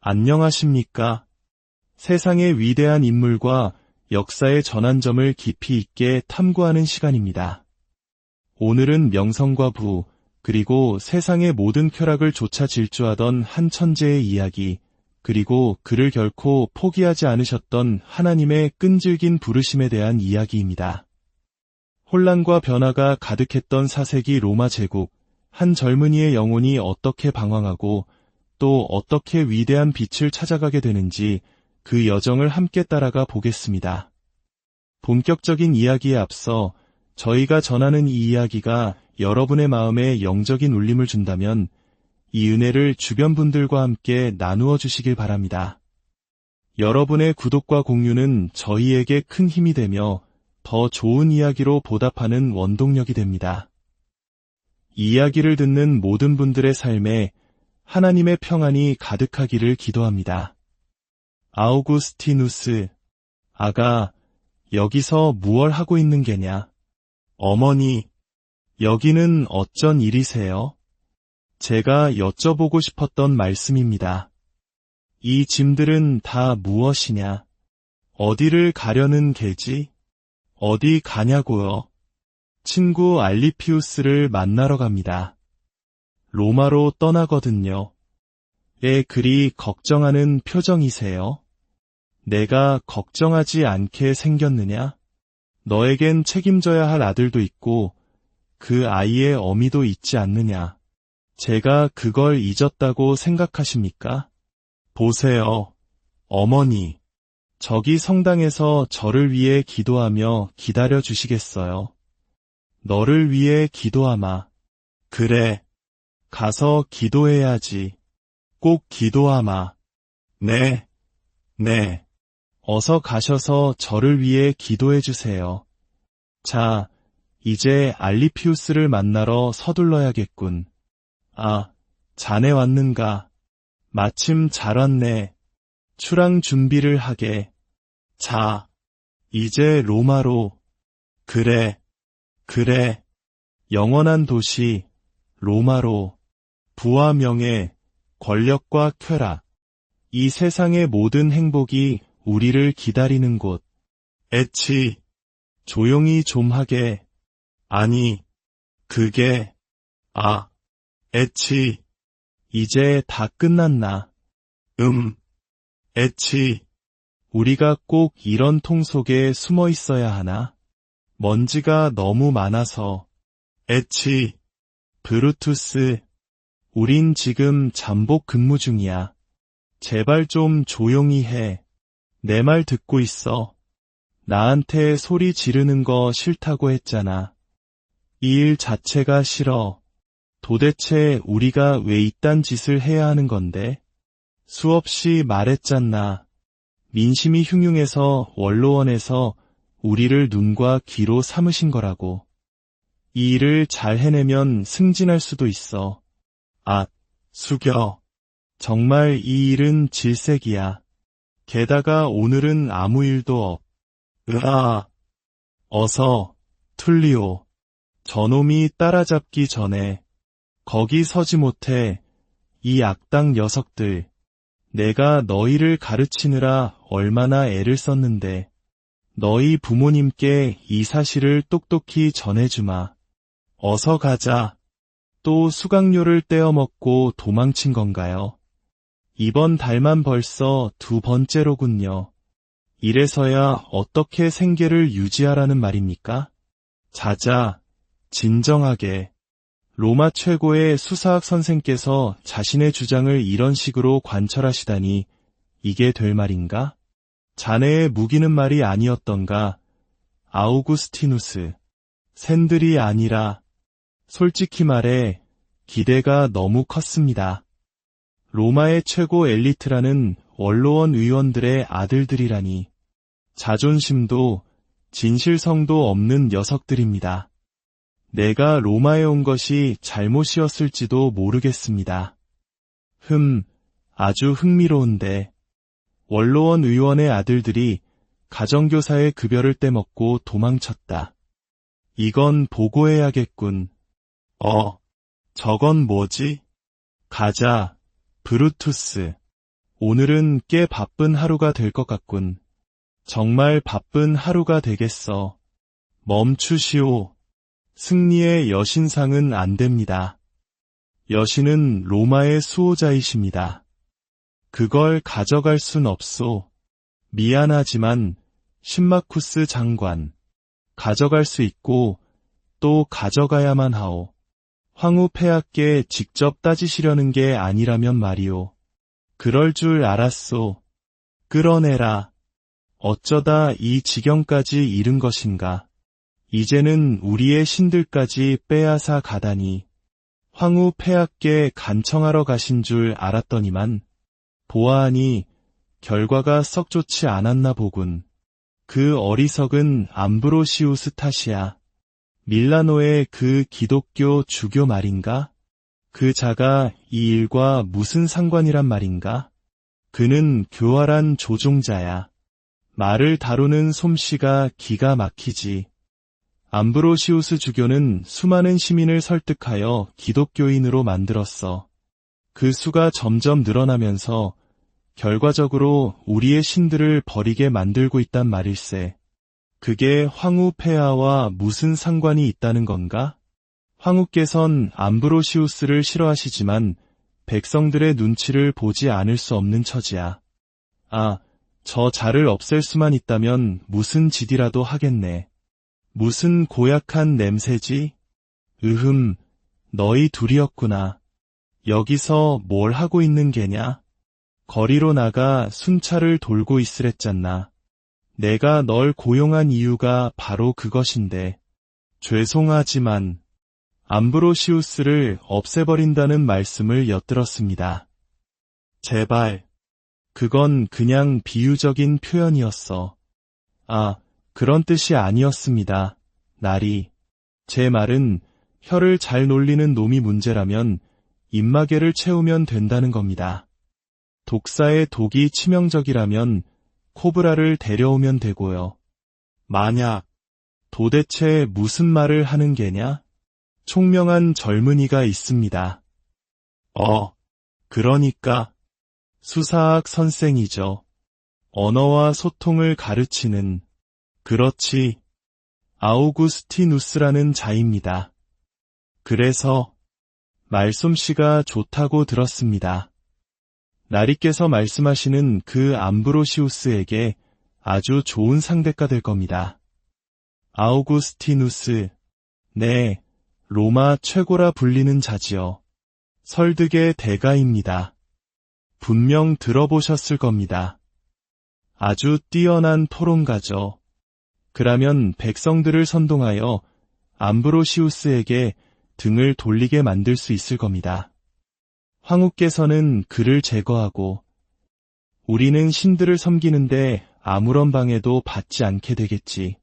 안녕하십니까? 세상의 위대한 인물과 역사의 전환점을 깊이 있게 탐구하는 시간입니다. 오늘은 명성과 부, 그리고 세상의 모든 쾌락을 좇아 질주하던 한 천재의 이야기, 그리고 그를 결코 포기하지 않으셨던 하나님의 끈질긴 부르심에 대한 이야기입니다. 혼란과 변화가 가득했던 4세기 로마 제국, 한 젊은이의 영혼이 어떻게 방황하고 또 어떻게 위대한 빛을 찾아가게 되는지 그 여정을 함께 따라가 보겠습니다. 본격적인 이야기에 앞서 저희가 전하는 이 이야기가 여러분의 마음에 영적인 울림을 준다면 이 은혜를 주변 분들과 함께 나누어 주시길 바랍니다. 여러분의 구독과 공유는 저희에게 큰 힘이 되며 더 좋은 이야기로 보답하는 원동력이 됩니다. 이 이야기를 듣는 모든 분들의 삶에 하나님의 평안이 가득하기를 기도합니다. 아우구스티누스, 아가, 여기서 무얼 하고 있는 게냐? 어머니, 여기는 어쩐 일이세요? 제가 여쭤보고 싶었던 말씀입니다. 이 짐들은 다 무엇이냐? 어디를 가려는 게지? 어디 가냐고요? 친구 알리피우스를 만나러 갑니다. 로마로 떠나거든요. 왜 그리 걱정하는 표정이세요? 내가 걱정하지 않게 생겼느냐? 너에겐 책임져야 할 아들도 있고 그 아이의 어미도 있지 않느냐? 제가 그걸 잊었다고 생각하십니까? 보세요, 어머니. 저기 성당에서 저를 위해 기도하며 기다려 주시겠어요? 너를 위해 기도하마. 그래, 가서 기도해야지. 꼭 기도하마. 네, 네. 어서 가셔서 저를 위해 기도해 주세요. 자, 이제 알리피우스를 만나러 서둘러야겠군. 아, 자네 왔는가? 마침 잘 왔네. 출항 준비를 하게. 자, 이제 로마로. 그래, 그래. 영원한 도시, 로마로. 부와 명예, 권력과 쾌락. 이 세상의 모든 행복이 우리를 기다리는 곳. 에치, 조용히 좀 하게. 아니, 그게, 에치, 이제 다 끝났나? 에치, 우리가 꼭 이런 통 속에 숨어 있어야 하나? 먼지가 너무 많아서. 에치, 브루투스, 우린 지금 잠복 근무 중이야. 제발 좀 조용히 해. 내 말 듣고 있어. 나한테 소리 지르는 거 싫다고 했잖아. 이 일 자체가 싫어. 도대체 우리가 왜 이딴 짓을 해야 하는 건데? 수없이 말했잖아. 민심이 흉흉해서 원로원에서 우리를 눈과 귀로 삼으신 거라고. 이 일을 잘 해내면 승진할 수도 있어. 숙여. 정말 이 일은 질색이야. 게다가 오늘은 아무 일도 어서, 툴리오. 저놈이 따라잡기 전에. 거기 서지 못해. 이 악당 녀석들. 내가 너희를 가르치느라 얼마나 애를 썼는데. 너희 부모님께 이 사실을 똑똑히 전해주마. 어서 가자. 또 수강료를 떼어먹고 도망친 건가요? 이번 달만 벌써 2번째로군요. 이래서야 어떻게 생계를 유지하라는 말입니까? 자자, 진정하게. 로마 최고의 수사학 선생께서 자신의 주장을 이런 식으로 관철하시다니 이게 될 말인가? 자네의 무기는 말이 아니었던가? 아우구스티누스. 샌들이 아니라, 솔직히 말해 기대가 너무 컸습니다. 로마의 최고 엘리트라는 원로원 의원들의 아들들이라니. 자존심도 진실성도 없는 녀석들입니다. 내가 로마에 온 것이 잘못이었을지도 모르겠습니다. 아주 흥미로운데. 원로원 의원의 아들들이 가정교사의 급여를 떼먹고 도망쳤다. 이건 보고해야겠군. 저건 뭐지? 가자, 브루투스. 오늘은 꽤 바쁜 하루가 될 것 같군. 정말 바쁜 하루가 되겠어. 멈추시오. 승리의 여신상은 안 됩니다. 여신은 로마의 수호자이십니다. 그걸 가져갈 순 없소. 미안하지만 신마쿠스 장관, 가져갈 수 있고 또 가져가야만 하오. 황후 폐하께 직접 따지시려는 게 아니라면 말이오. 그럴 줄 알았소. 끌어내라. 어쩌다 이 지경까지 이른 것인가. 이제는 우리의 신들까지 빼앗아 가다니. 황후 폐하께 간청하러 가신 줄 알았더니만 보아하니 결과가 썩 좋지 않았나 보군. 그 어리석은 암브로시우스 탓이야. 밀라노의 그 기독교 주교 말인가? 그 자가 이 일과 무슨 상관이란 말인가? 그는 교활한 조종자야. 말을 다루는 솜씨가 기가 막히지. 암브로시우스 주교는 수많은 시민을 설득하여 기독교인으로 만들었어. 그 수가 점점 늘어나면서 결과적으로 우리의 신들을 버리게 만들고 있단 말일세. 그게 황후 폐하와 무슨 상관이 있다는 건가? 황후께선 암브로시우스를 싫어하시지만 백성들의 눈치를 보지 않을 수 없는 처지야. 아, 저 자를 없앨 수만 있다면 무슨 짓이라도 하겠네. 무슨 고약한 냄새지? 너희 둘이었구나. 여기서 뭘 하고 있는 게냐? 거리로 나가 순찰을 돌고 있으랬잖나. 내가 널 고용한 이유가 바로 그것인데. 죄송하지만 암브로시우스를 없애버린다는 말씀을 엿들었습니다. 제발. 그건 그냥 비유적인 표현이었어. 아, 그런 뜻이 아니었습니다. 나리. 제 말은 혀를 잘 놀리는 놈이 문제라면 입마개를 채우면 된다는 겁니다. 독사의 독이 치명적이라면 코브라를 데려오면 되고요. 만약 도대체 무슨 말을 하는 게냐? 총명한 젊은이가 있습니다. 그러니까 수사학 선생이죠. 언어와 소통을 가르치는. 그렇지. 아우구스티누스라는 자입니다. 그래서 말솜씨가 좋다고 들었습니다. 나리께서 말씀하시는 그 암브로시우스에게 아주 좋은 상대가 될 겁니다. 아우구스티누스, 네, 로마 최고라 불리는 자지요. 설득의 대가입니다. 분명 들어보셨을 겁니다. 아주 뛰어난 토론가죠. 그러면 백성들을 선동하여 암브로시우스에게 등을 돌리게 만들 수 있을 겁니다. 황후께서는 그를 제거하고 우리는 신들을 섬기는데 아무런 방해도 받지 않게 되겠지.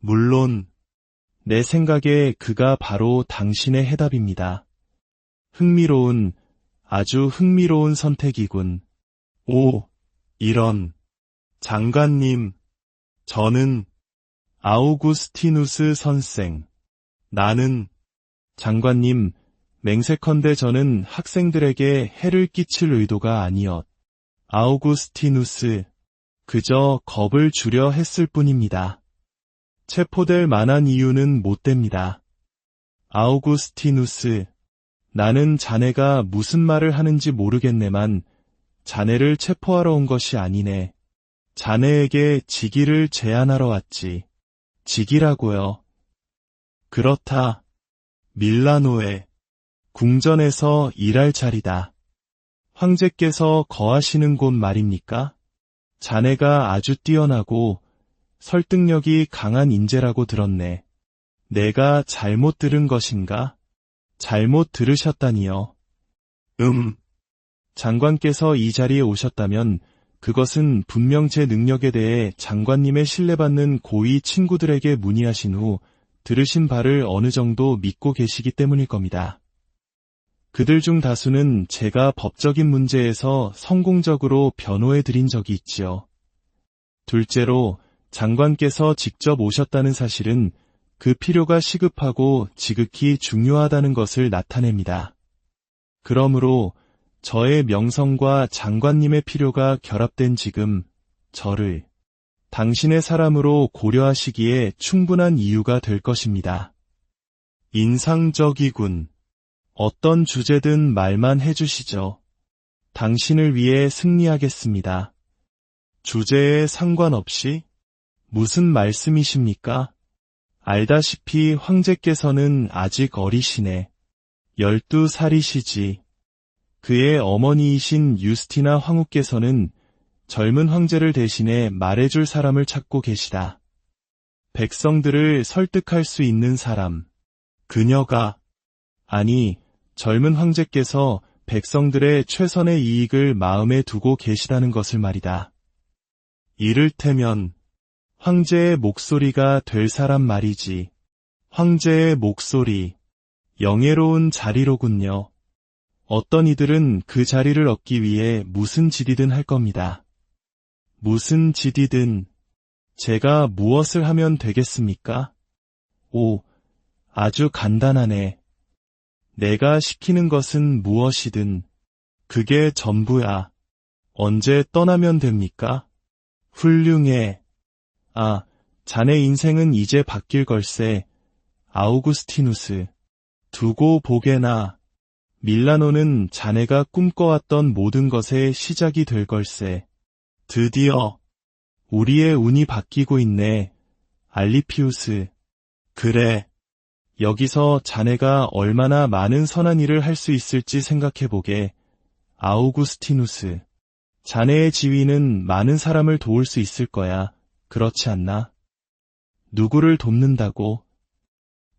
물론 내 생각에 그가 바로 당신의 해답입니다. 흥미로운, 아주 흥미로운 선택이군. 오, 이런. 장관님, 저는 아우구스티누스 선생. 나는 장관님, 맹세컨대 저는 학생들에게 해를 끼칠 의도가 아니었. 아우구스티누스, 그저 겁을 주려 했을 뿐입니다. 체포될 만한 이유는 못 됩니다. 아우구스티누스, 나는 자네가 무슨 말을 하는지 모르겠네만 자네를 체포하러 온 것이 아니네. 자네에게 직위를 제안하러 왔지. 직위라고요. 그렇다. 밀라노에 궁전에서 일할 자리다. 황제께서 거하시는 곳 말입니까? 자네가 아주 뛰어나고 설득력이 강한 인재라고 들었네. 내가 잘못 들은 것인가? 잘못 들으셨다니요. 장관께서 이 자리에 오셨다면 그것은 분명 제 능력에 대해 장관님의 신뢰받는 고위 친구들에게 문의하신 후 들으신 바를 어느 정도 믿고 계시기 때문일 겁니다. 그들 중 다수는 제가 법적인 문제에서 성공적으로 변호해 드린 적이 있지요. 둘째로 장관께서 직접 오셨다는 사실은 그 필요가 시급하고 지극히 중요하다는 것을 나타냅니다. 그러므로 저의 명성과 장관님의 필요가 결합된 지금 저를 당신의 사람으로 고려하시기에 충분한 이유가 될 것입니다. 인상적이군. 어떤 주제든 말만 해주시죠. 당신을 위해 승리하겠습니다. 주제에 상관없이? 무슨 말씀이십니까? 알다시피 황제께서는 아직 어리시네. 12살이시지. 그의 어머니이신 유스티나 황후께서는 젊은 황제를 대신해 말해줄 사람을 찾고 계시다. 백성들을 설득할 수 있는 사람. 그녀가, 아니, 젊은 황제께서 백성들의 최선의 이익을 마음에 두고 계시다는 것을 말이다. 이를테면 황제의 목소리가 될 사람 말이지. 황제의 목소리, 영예로운 자리로군요. 어떤 이들은 그 자리를 얻기 위해 무슨 짓이든 할 겁니다. 무슨 짓이든 제가 무엇을 하면 되겠습니까? 오, 아주 간단하네. 내가 시키는 것은 무엇이든 그게 전부야. 언제 떠나면 됩니까? 훌륭해. 아, 자네 인생은 이제 바뀔 걸세. 아우구스티누스. 두고 보게나. 밀라노는 자네가 꿈꿔왔던 모든 것의 시작이 될 걸세. 드디어 우리의 운이 바뀌고 있네. 알리피우스. 그래. 여기서 자네가 얼마나 많은 선한 일을 할 수 있을지 생각해보게. 아우구스티누스. 자네의 지위는 많은 사람을 도울 수 있을 거야. 그렇지 않나? 누구를 돕는다고?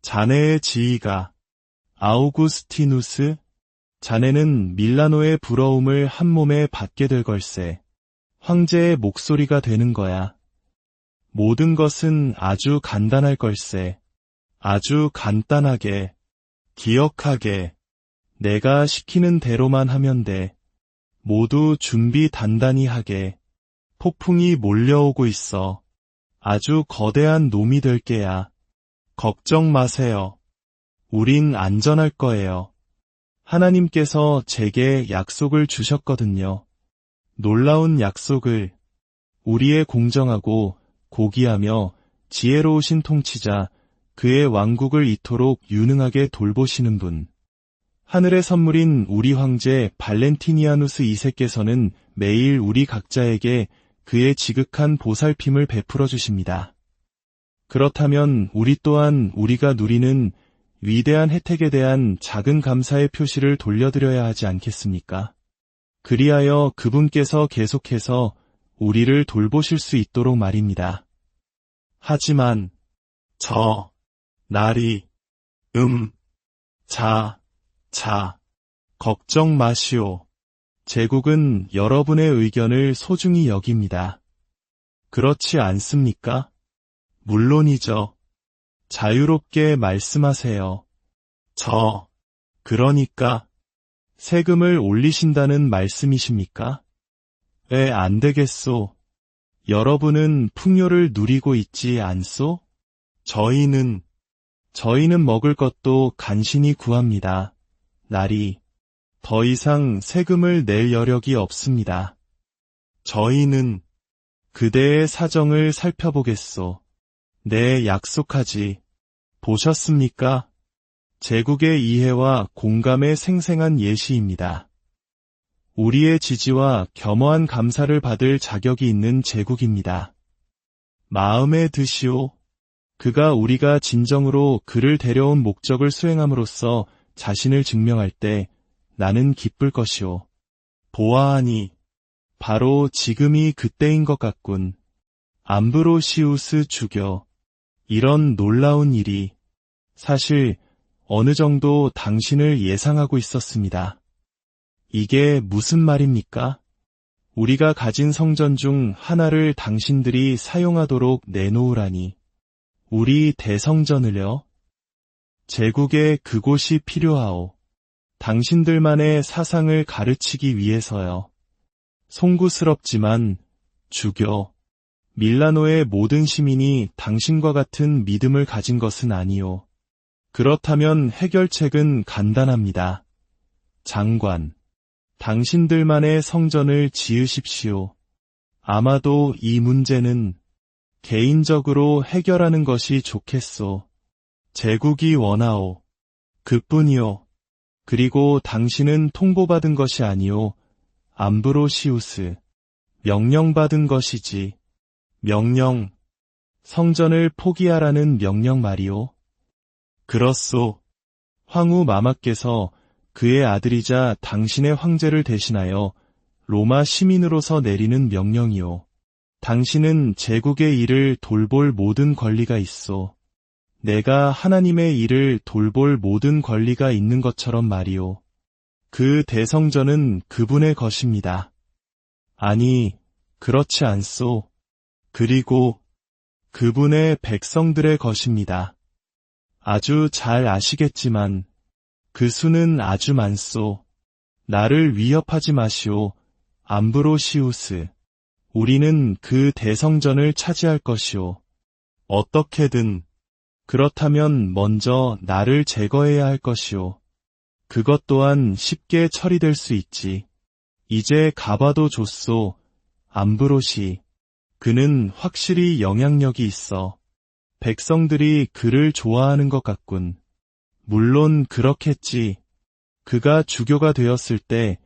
자네의 지위가. 아우구스티누스? 자네는 밀라노의 부러움을 한 몸에 받게 될 걸세. 황제의 목소리가 되는 거야. 모든 것은 아주 간단할 걸세. 아주 간단하게, 기억하게, 내가 시키는 대로만 하면 돼. 모두 준비 단단히 하게. 폭풍이 몰려오고 있어. 아주 거대한 놈이 될 게야. 걱정 마세요. 우린 안전할 거예요. 하나님께서 제게 약속을 주셨거든요. 놀라운 약속을. 우리의 공정하고 고귀하며 지혜로우신 통치자, 그의 왕국을 이토록 유능하게 돌보시는 분. 하늘의 선물인 우리 황제 발렌티니아누스 2세께서는 매일 우리 각자에게 그의 지극한 보살핌을 베풀어 주십니다. 그렇다면 우리 또한 우리가 누리는 위대한 혜택에 대한 작은 감사의 표시를 돌려드려야 하지 않겠습니까? 그리하여 그분께서 계속해서 우리를 돌보실 수 있도록 말입니다. 하지만 날이 걱정 마시오. 제국은 여러분의 의견을 소중히 여깁니다. 그렇지 않습니까? 물론이죠. 자유롭게 말씀하세요. 그러니까 세금을 올리신다는 말씀이십니까? 왜 안 되겠소? 여러분은 풍요를 누리고 있지 않소? 저희는 먹을 것도 간신히 구합니다. 날이 더 이상 세금을 낼 여력이 없습니다. 저희는 그대의 사정을 살펴보겠소. 네, 약속하지. 보셨습니까? 제국의 이해와 공감의 생생한 예시입니다. 우리의 지지와 겸허한 감사를 받을 자격이 있는 제국입니다. 마음에 드시오. 그가 우리가 진정으로 그를 데려온 목적을 수행함으로써 자신을 증명할 때 나는 기쁠 것이오. 보아하니 바로 지금이 그때인 것 같군. 암브로시우스 주교. 이런 놀라운 일이 사실 어느 정도 당신을 예상하고 있었습니다. 이게 무슨 말입니까? 우리가 가진 성전 중 하나를 당신들이 사용하도록 내놓으라니. 우리 대성전을요? 제국에 그곳이 필요하오. 당신들만의 사상을 가르치기 위해서요. 송구스럽지만 주교, 밀라노의 모든 시민이 당신과 같은 믿음을 가진 것은 아니오. 그렇다면 해결책은 간단합니다. 장관, 당신들만의 성전을 지으십시오. 아마도 이 문제는 개인적으로 해결하는 것이 좋겠소. 제국이 원하오. 그뿐이오. 그리고 당신은 통보받은 것이 아니오. 암브로시우스. 명령받은 것이지. 명령. 성전을 포기하라는 명령 말이오. 그렇소. 황후 마마께서 그의 아들이자 당신의 황제를 대신하여 로마 시민으로서 내리는 명령이오. 당신은 제국의 일을 돌볼 모든 권리가 있소. 내가 하나님의 일을 돌볼 모든 권리가 있는 것처럼 말이오. 그 대성전은 그분의 것입니다. 아니, 그렇지 않소. 그리고 그분의 백성들의 것입니다. 아주 잘 아시겠지만 그 수는 아주 많소. 나를 위협하지 마시오. 암브로시우스. 우리는 그 대성전을 차지할 것이오. 어떻게든. 그렇다면 먼저 나를 제거해야 할 것이오. 그것 또한 쉽게 처리될 수 있지. 이제 가봐도 좋소. 암브로시. 그는 확실히 영향력이 있어. 백성들이 그를 좋아하는 것 같군. 물론 그렇겠지. 그가 주교가 되었을 때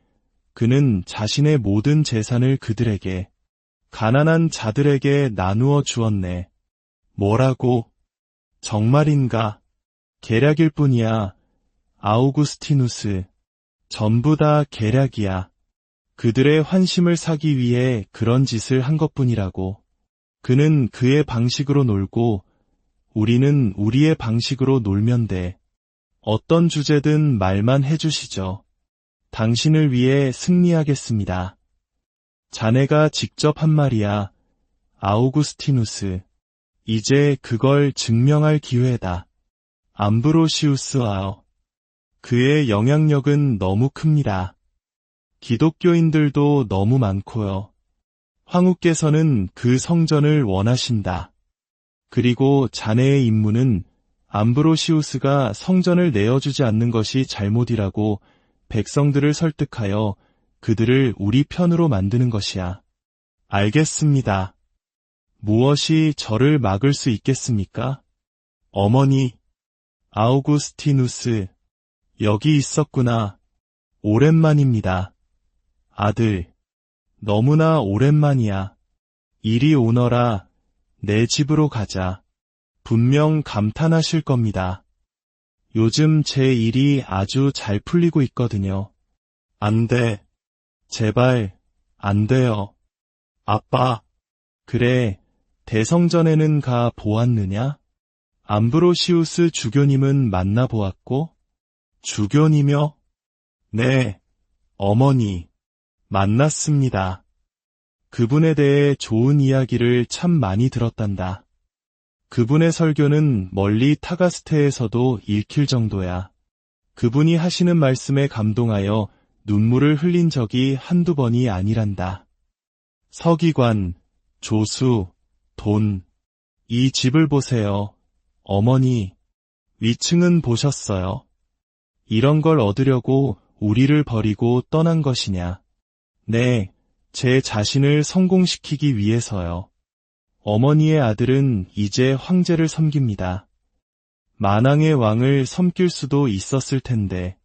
그는 자신의 모든 재산을 그들에게, 가난한 자들에게 나누어 주었네. 뭐라고? 정말인가? 계략일 뿐이야. 아우구스티누스. 전부 다 계략이야. 그들의 환심을 사기 위해 그런 짓을 한 것뿐이라고. 그는 그의 방식으로 놀고 우리는 우리의 방식으로 놀면 돼. 어떤 주제든 말만 해주시죠. 당신을 위해 승리하겠습니다. 자네가 직접 한 말이야. 아우구스티누스. 이제 그걸 증명할 기회다. 암브로시우스아어. 그의 영향력은 너무 큽니다. 기독교인들도 너무 많고요. 황후께서는 그 성전을 원하신다. 그리고 자네의 임무는 암브로시우스가 성전을 내어주지 않는 것이 잘못이라고 백성들을 설득하여 그들을 우리 편으로 만드는 것이야. 알겠습니다. 무엇이 저를 막을 수 있겠습니까? 어머니, 아우구스티누스, 여기 있었구나. 오랜만입니다. 아들, 너무나 오랜만이야. 이리 오너라. 내 집으로 가자. 분명 감탄하실 겁니다. 요즘 제 일이 아주 잘 풀리고 있거든요. 안 돼. 제발, 안 돼요. 아빠. 그래, 대성전에는 가 보았느냐? 암브로시우스 주교님은 만나보았고? 주교님이요? 네, 어머니. 만났습니다. 그분에 대해 좋은 이야기를 참 많이 들었단다. 그분의 설교는 멀리 타가스테에서도 읽힐 정도야. 그분이 하시는 말씀에 감동하여 눈물을 흘린 적이 한두 번이 아니란다. 서기관, 조수, 돈. 이 집을 보세요. 어머니, 위층은 보셨어요? 이런 걸 얻으려고 우리를 버리고 떠난 것이냐? 네, 제 자신을 성공시키기 위해서요. 어머니의 아들은 이제 황제를 섬깁니다. 만왕의 왕을 섬길 수도 있었을 텐데,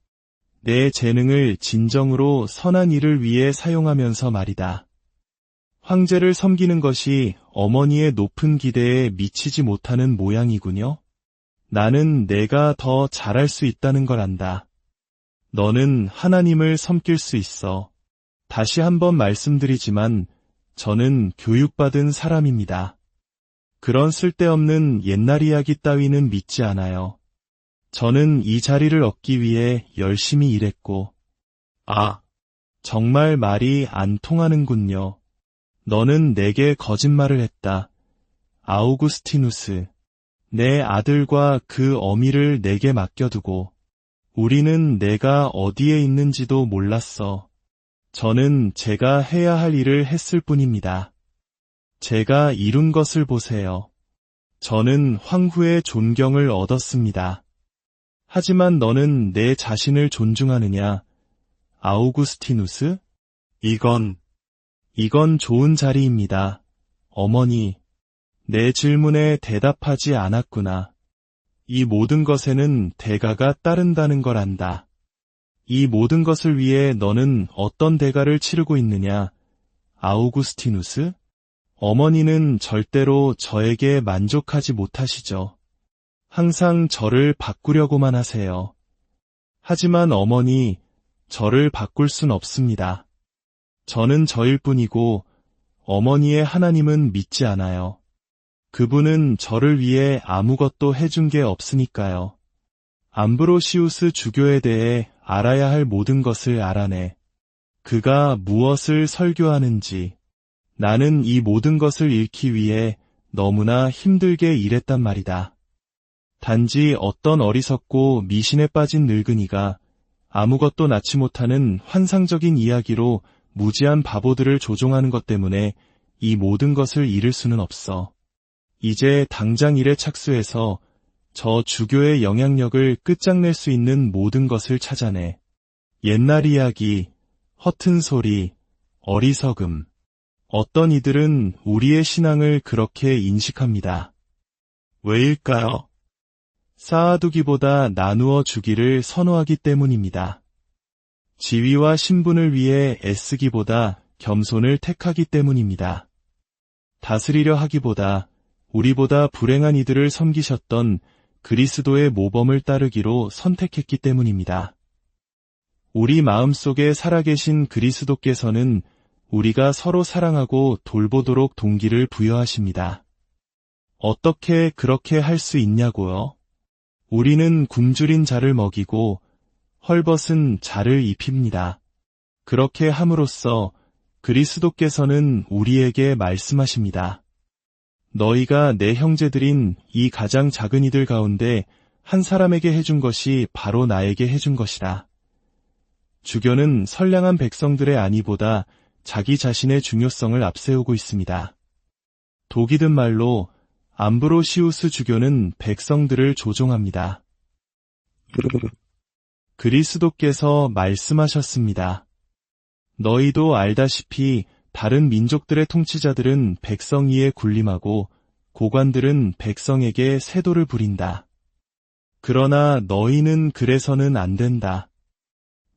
내 재능을 진정으로 선한 일을 위해 사용하면서 말이다. 황제를 섬기는 것이 어머니의 높은 기대에 미치지 못하는 모양이군요. 나는 내가 더 잘할 수 있다는 걸 안다. 너는 하나님을 섬길 수 있어. 다시 한번 말씀드리지만 저는 교육받은 사람입니다. 그런 쓸데없는 옛날 이야기 따위는 믿지 않아요. 저는 이 자리를 얻기 위해 열심히 일했고, 정말 말이 안 통하는군요. 너는 내게 거짓말을 했다. 아우구스티누스. 내 아들과 그 어미를 내게 맡겨두고, 우리는 내가 어디에 있는지도 몰랐어. 저는 제가 해야 할 일을 했을 뿐입니다. 제가 이룬 것을 보세요. 저는 황후의 존경을 얻었습니다. 하지만 너는 내 자신을 존중하느냐? 아우구스티누스? 이건 좋은 자리입니다. 어머니, 내 질문에 대답하지 않았구나. 이 모든 것에는 대가가 따른다는 걸 안다. 이 모든 것을 위해 너는 어떤 대가를 치르고 있느냐? 아우구스티누스? 어머니는 절대로 저에게 만족하지 못하시죠. 항상 저를 바꾸려고만 하세요. 하지만 어머니, 저를 바꿀 순 없습니다. 저는 저일 뿐이고 어머니의 하나님은 믿지 않아요. 그분은 저를 위해 아무것도 해준 게 없으니까요. 암브로시우스 주교에 대해 알아야 할 모든 것을 알아내. 그가 무엇을 설교하는지. 나는 이 모든 것을 잃기 위해 너무나 힘들게 일했단 말이다. 단지 어떤 어리석고 미신에 빠진 늙은이가 아무것도 낳지 못하는 환상적인 이야기로 무지한 바보들을 조종하는 것 때문에 이 모든 것을 잃을 수는 없어. 이제 당장 일에 착수해서 저 주교의 영향력을 끝장낼 수 있는 모든 것을 찾아내. 옛날 이야기, 허튼 소리, 어리석음. 어떤 이들은 우리의 신앙을 그렇게 인식합니다. 왜일까요? 쌓아두기보다 나누어 주기를 선호하기 때문입니다. 지위와 신분을 위해 애쓰기보다 겸손을 택하기 때문입니다. 다스리려 하기보다 우리보다 불행한 이들을 섬기셨던 그리스도의 모범을 따르기로 선택했기 때문입니다. 우리 마음속에 살아계신 그리스도께서는 우리가 서로 사랑하고 돌보도록 동기를 부여하십니다. 어떻게 그렇게 할 수 있냐고요? 우리는 굶주린 자를 먹이고 헐벗은 자를 입힙니다. 그렇게 함으로써 그리스도께서는 우리에게 말씀하십니다. 너희가 내 형제들인 이 가장 작은 이들 가운데 한 사람에게 해준 것이 바로 나에게 해준 것이다. 주교는 선량한 백성들의 안위보다 자기 자신의 중요성을 앞세우고 있습니다. 독이든 말로 암브로시우스 주교는 백성들을 조종합니다. 그리스도께서 말씀하셨습니다. 너희도 알다시피 다른 민족들의 통치자들은 백성 위에 군림하고 고관들은 백성에게 세도를 부린다. 그러나 너희는 그래서는 안 된다.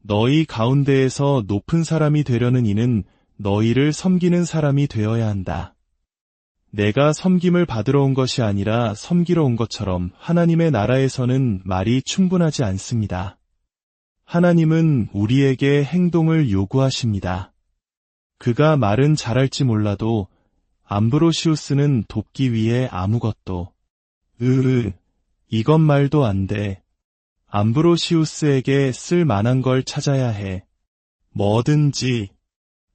너희 가운데에서 높은 사람이 되려는 이는 너희를 섬기는 사람이 되어야 한다. 내가 섬김을 받으러 온 것이 아니라 섬기러 온 것처럼 하나님의 나라에서는 말이 충분하지 않습니다. 하나님은 우리에게 행동을 요구하십니다. 그가 말은 잘할지 몰라도 암브로시우스는 돕기 위해 아무것도 이것 말도 안 돼. 암브로시우스에게 쓸 만한 걸 찾아야 해. 뭐든지.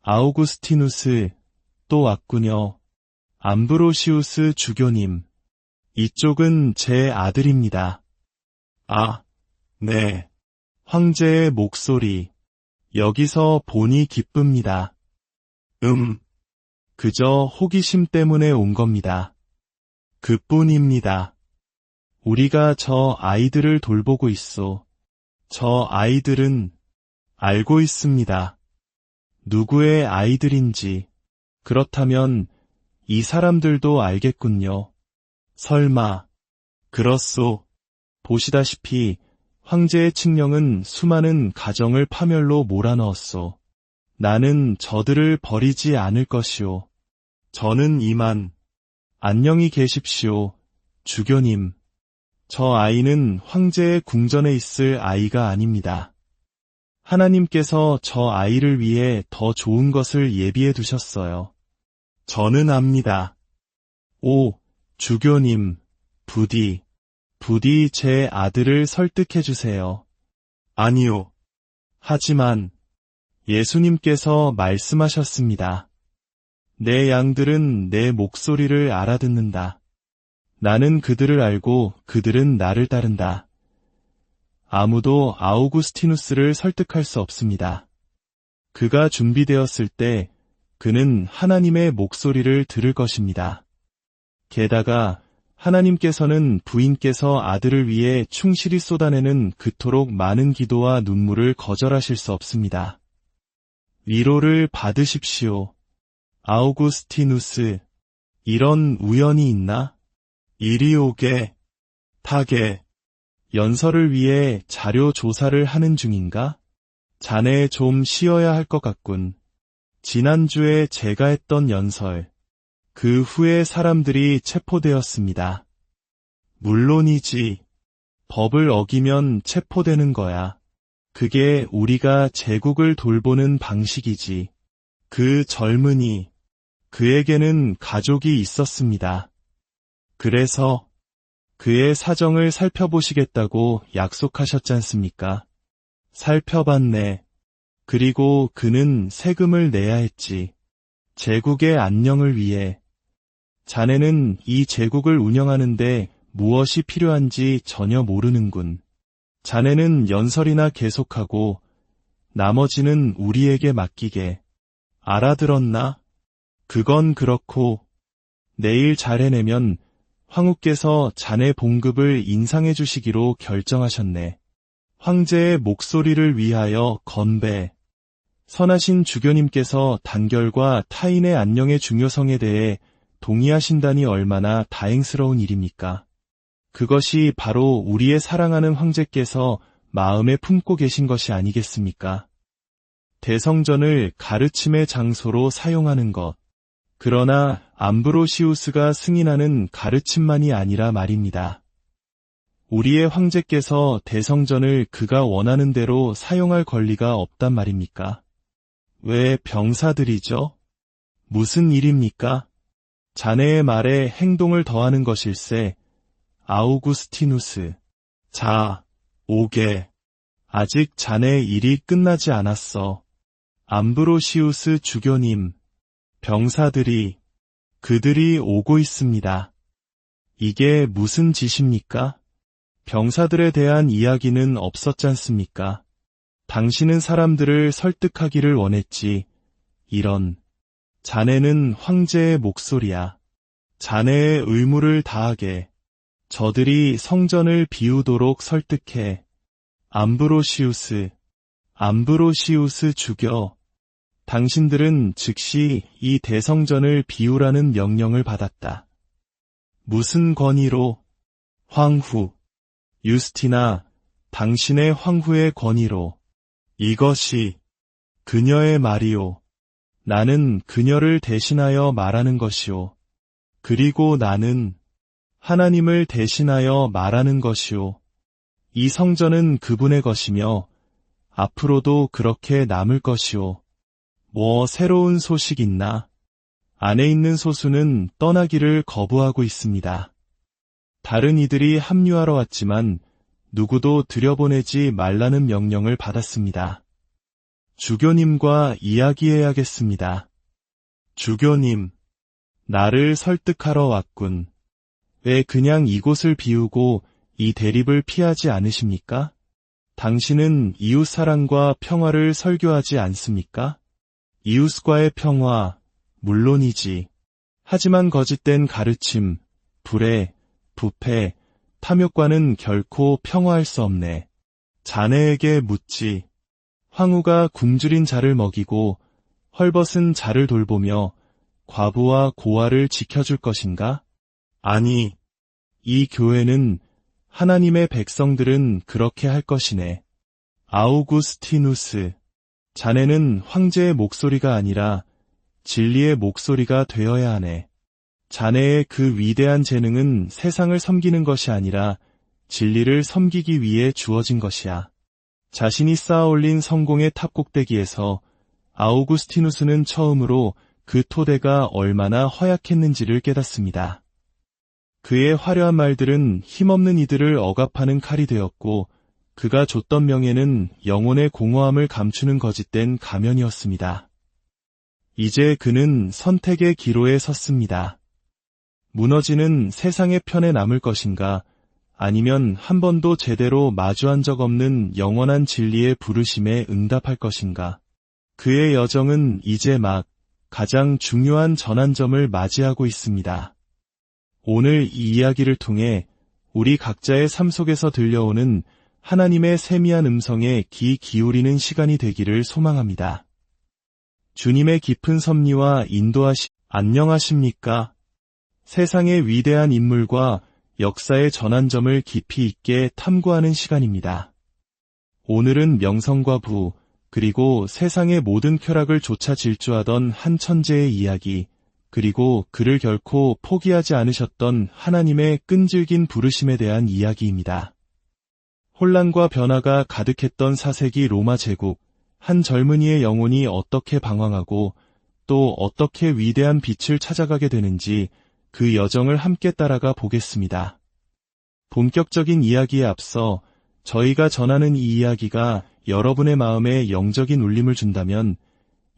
아우구스티누스, 또 왔군요. 암브로시우스 주교님. 이쪽은 제 아들입니다. 아, 네. 황제의 목소리. 여기서 보니 기쁩니다. 그저 호기심 때문에 온 겁니다. 그뿐입니다. 우리가 저 아이들을 돌보고 있소. 저 아이들은 알고 있습니다. 누구의 아이들인지. 그렇다면 이 사람들도 알겠군요. 설마. 그렇소. 보시다시피 황제의 칙령은 수많은 가정을 파멸로 몰아넣었소. 나는 저들을 버리지 않을 것이오. 저는 이만. 안녕히 계십시오, 주교님. 저 아이는 황제의 궁전에 있을 아이가 아닙니다. 하나님께서 저 아이를 위해 더 좋은 것을 예비해 두셨어요. 저는 압니다. 오, 주교님, 부디 제 아들을 설득해 주세요. 아니요. 하지만 예수님께서 말씀하셨습니다. 내 양들은 내 목소리를 알아듣는다. 나는 그들을 알고 그들은 나를 따른다. 아무도 아우구스티누스를 설득할 수 없습니다. 그가 준비되었을 때 그는 하나님의 목소리를 들을 것입니다. 게다가 하나님께서는 부인께서 아들을 위해 충실히 쏟아내는 그토록 많은 기도와 눈물을 거절하실 수 없습니다. 위로를 받으십시오. 아우구스티누스, 이런 우연이 있나? 이리 오게, 타게, 연설을 위해 자료 조사를 하는 중인가? 자네 좀 쉬어야 할 것 같군. 지난주에 제가 했던 연설, 그 후에 사람들이 체포되었습니다. 물론이지. 법을 어기면 체포되는 거야. 그게 우리가 제국을 돌보는 방식이지. 그 젊은이, 그에게는 가족이 있었습니다. 그래서 그의 사정을 살펴보시겠다고 약속하셨지 않습니까? 살펴봤네. 그리고 그는 세금을 내야 했지. 제국의 안녕을 위해. 자네는 이 제국을 운영하는데 무엇이 필요한지 전혀 모르는군. 자네는 연설이나 계속하고 나머지는 우리에게 맡기게. 알아들었나? 그건 그렇고 내일 잘 해내면 황후께서 자네 봉급을 인상해 주시기로 결정하셨네. 황제의 목소리를 위하여 건배. 선하신 주교님께서 단결과 타인의 안녕의 중요성에 대해 동의하신다니 얼마나 다행스러운 일입니까? 그것이 바로 우리의 사랑하는 황제께서 마음에 품고 계신 것이 아니겠습니까? 대성전을 가르침의 장소로 사용하는 것. 그러나 암브로시우스가 승인하는 가르침만이 아니라 말입니다. 우리의 황제께서 대성전을 그가 원하는 대로 사용할 권리가 없단 말입니까? 왜 병사들이죠? 무슨 일입니까? 자네의 말에 행동을 더하는 것일세. 아우구스티누스. 자, 오게. 아직 자네 일이 끝나지 않았어. 암브로시우스 주교님. 병사들이, 그들이 오고 있습니다. 이게 무슨 짓입니까? 병사들에 대한 이야기는 없었지 않습니까? 당신은 사람들을 설득하기를 원했지. 이런. 자네는 황제의 목소리야. 자네의 의무를 다하게. 저들이 성전을 비우도록 설득해. 암브로시우스 주교. 당신들은 즉시 이 대성전을 비우라는 명령을 받았다. 무슨 권위로? 황후. 유스티나, 당신의 황후의 권위로. 이것이 그녀의 말이오. 나는 그녀를 대신하여 말하는 것이오. 그리고 나는 하나님을 대신하여 말하는 것이오. 이 성전은 그분의 것이며 앞으로도 그렇게 남을 것이오. 뭐 새로운 소식 있나? 안에 있는 소수는 떠나기를 거부하고 있습니다. 다른 이들이 합류하러 왔지만 누구도 들여보내지 말라는 명령을 받았습니다. 주교님과 이야기해야겠습니다. 주교님, 나를 설득하러 왔군. 왜 그냥 이곳을 비우고 이 대립을 피하지 않으십니까? 당신은 이웃사랑과 평화를 설교하지 않습니까? 이웃과의 평화, 물론이지. 하지만 거짓된 가르침, 불의, 부패, 탐욕과는 결코 평화할 수 없네. 자네에게 묻지. 황후가 굶주린 자를 먹이고 헐벗은 자를 돌보며 과부와 고아를 지켜줄 것인가? 아니, 이 교회는 하나님의 백성들은 그렇게 할 것이네. 아우구스티누스, 자네는 황제의 목소리가 아니라 진리의 목소리가 되어야 하네. 자네의 그 위대한 재능은 세상을 섬기는 것이 아니라 진리를 섬기기 위해 주어진 것이야. 자신이 쌓아올린 성공의 탑꼭대기에서 아우구스티누스는 처음으로 그 토대가 얼마나 허약했는지를 깨닫습니다. 그의 화려한 말들은 힘없는 이들을 억압하는 칼이 되었고 그가 줬던 명예는 영혼의 공허함을 감추는 거짓된 가면이었습니다. 이제 그는 선택의 기로에 섰습니다. 무너지는 세상의 편에 남을 것인가, 아니면 한 번도 제대로 마주한 적 없는 영원한 진리의 부르심에 응답할 것인가. 그의 여정은 이제 막 가장 중요한 전환점을 맞이하고 있습니다. 오늘 이 이야기를 통해 우리 각자의 삶 속에서 들려오는 하나님의 세미한 음성에 귀 기울이는 시간이 되기를 소망합니다. 주님의 깊은 섭리와 안녕하십니까? 세상의 위대한 인물과 역사의 전환점을 깊이 있게 탐구하는 시간입니다. 오늘은 명성과 부, 그리고 세상의 모든 쾌락을 좇아 질주하던 한 천재의 이야기, 그리고 그를 결코 포기하지 않으셨던 하나님의 끈질긴 부르심에 대한 이야기입니다. 혼란과 변화가 가득했던 4세기 로마 제국, 한 젊은이의 영혼이 어떻게 방황하고 또 어떻게 위대한 빛을 찾아가게 되는지 그 여정을 함께 따라가 보겠습니다. 본격적인 이야기에 앞서 저희가 전하는 이 이야기가 여러분의 마음에 영적인 울림을 준다면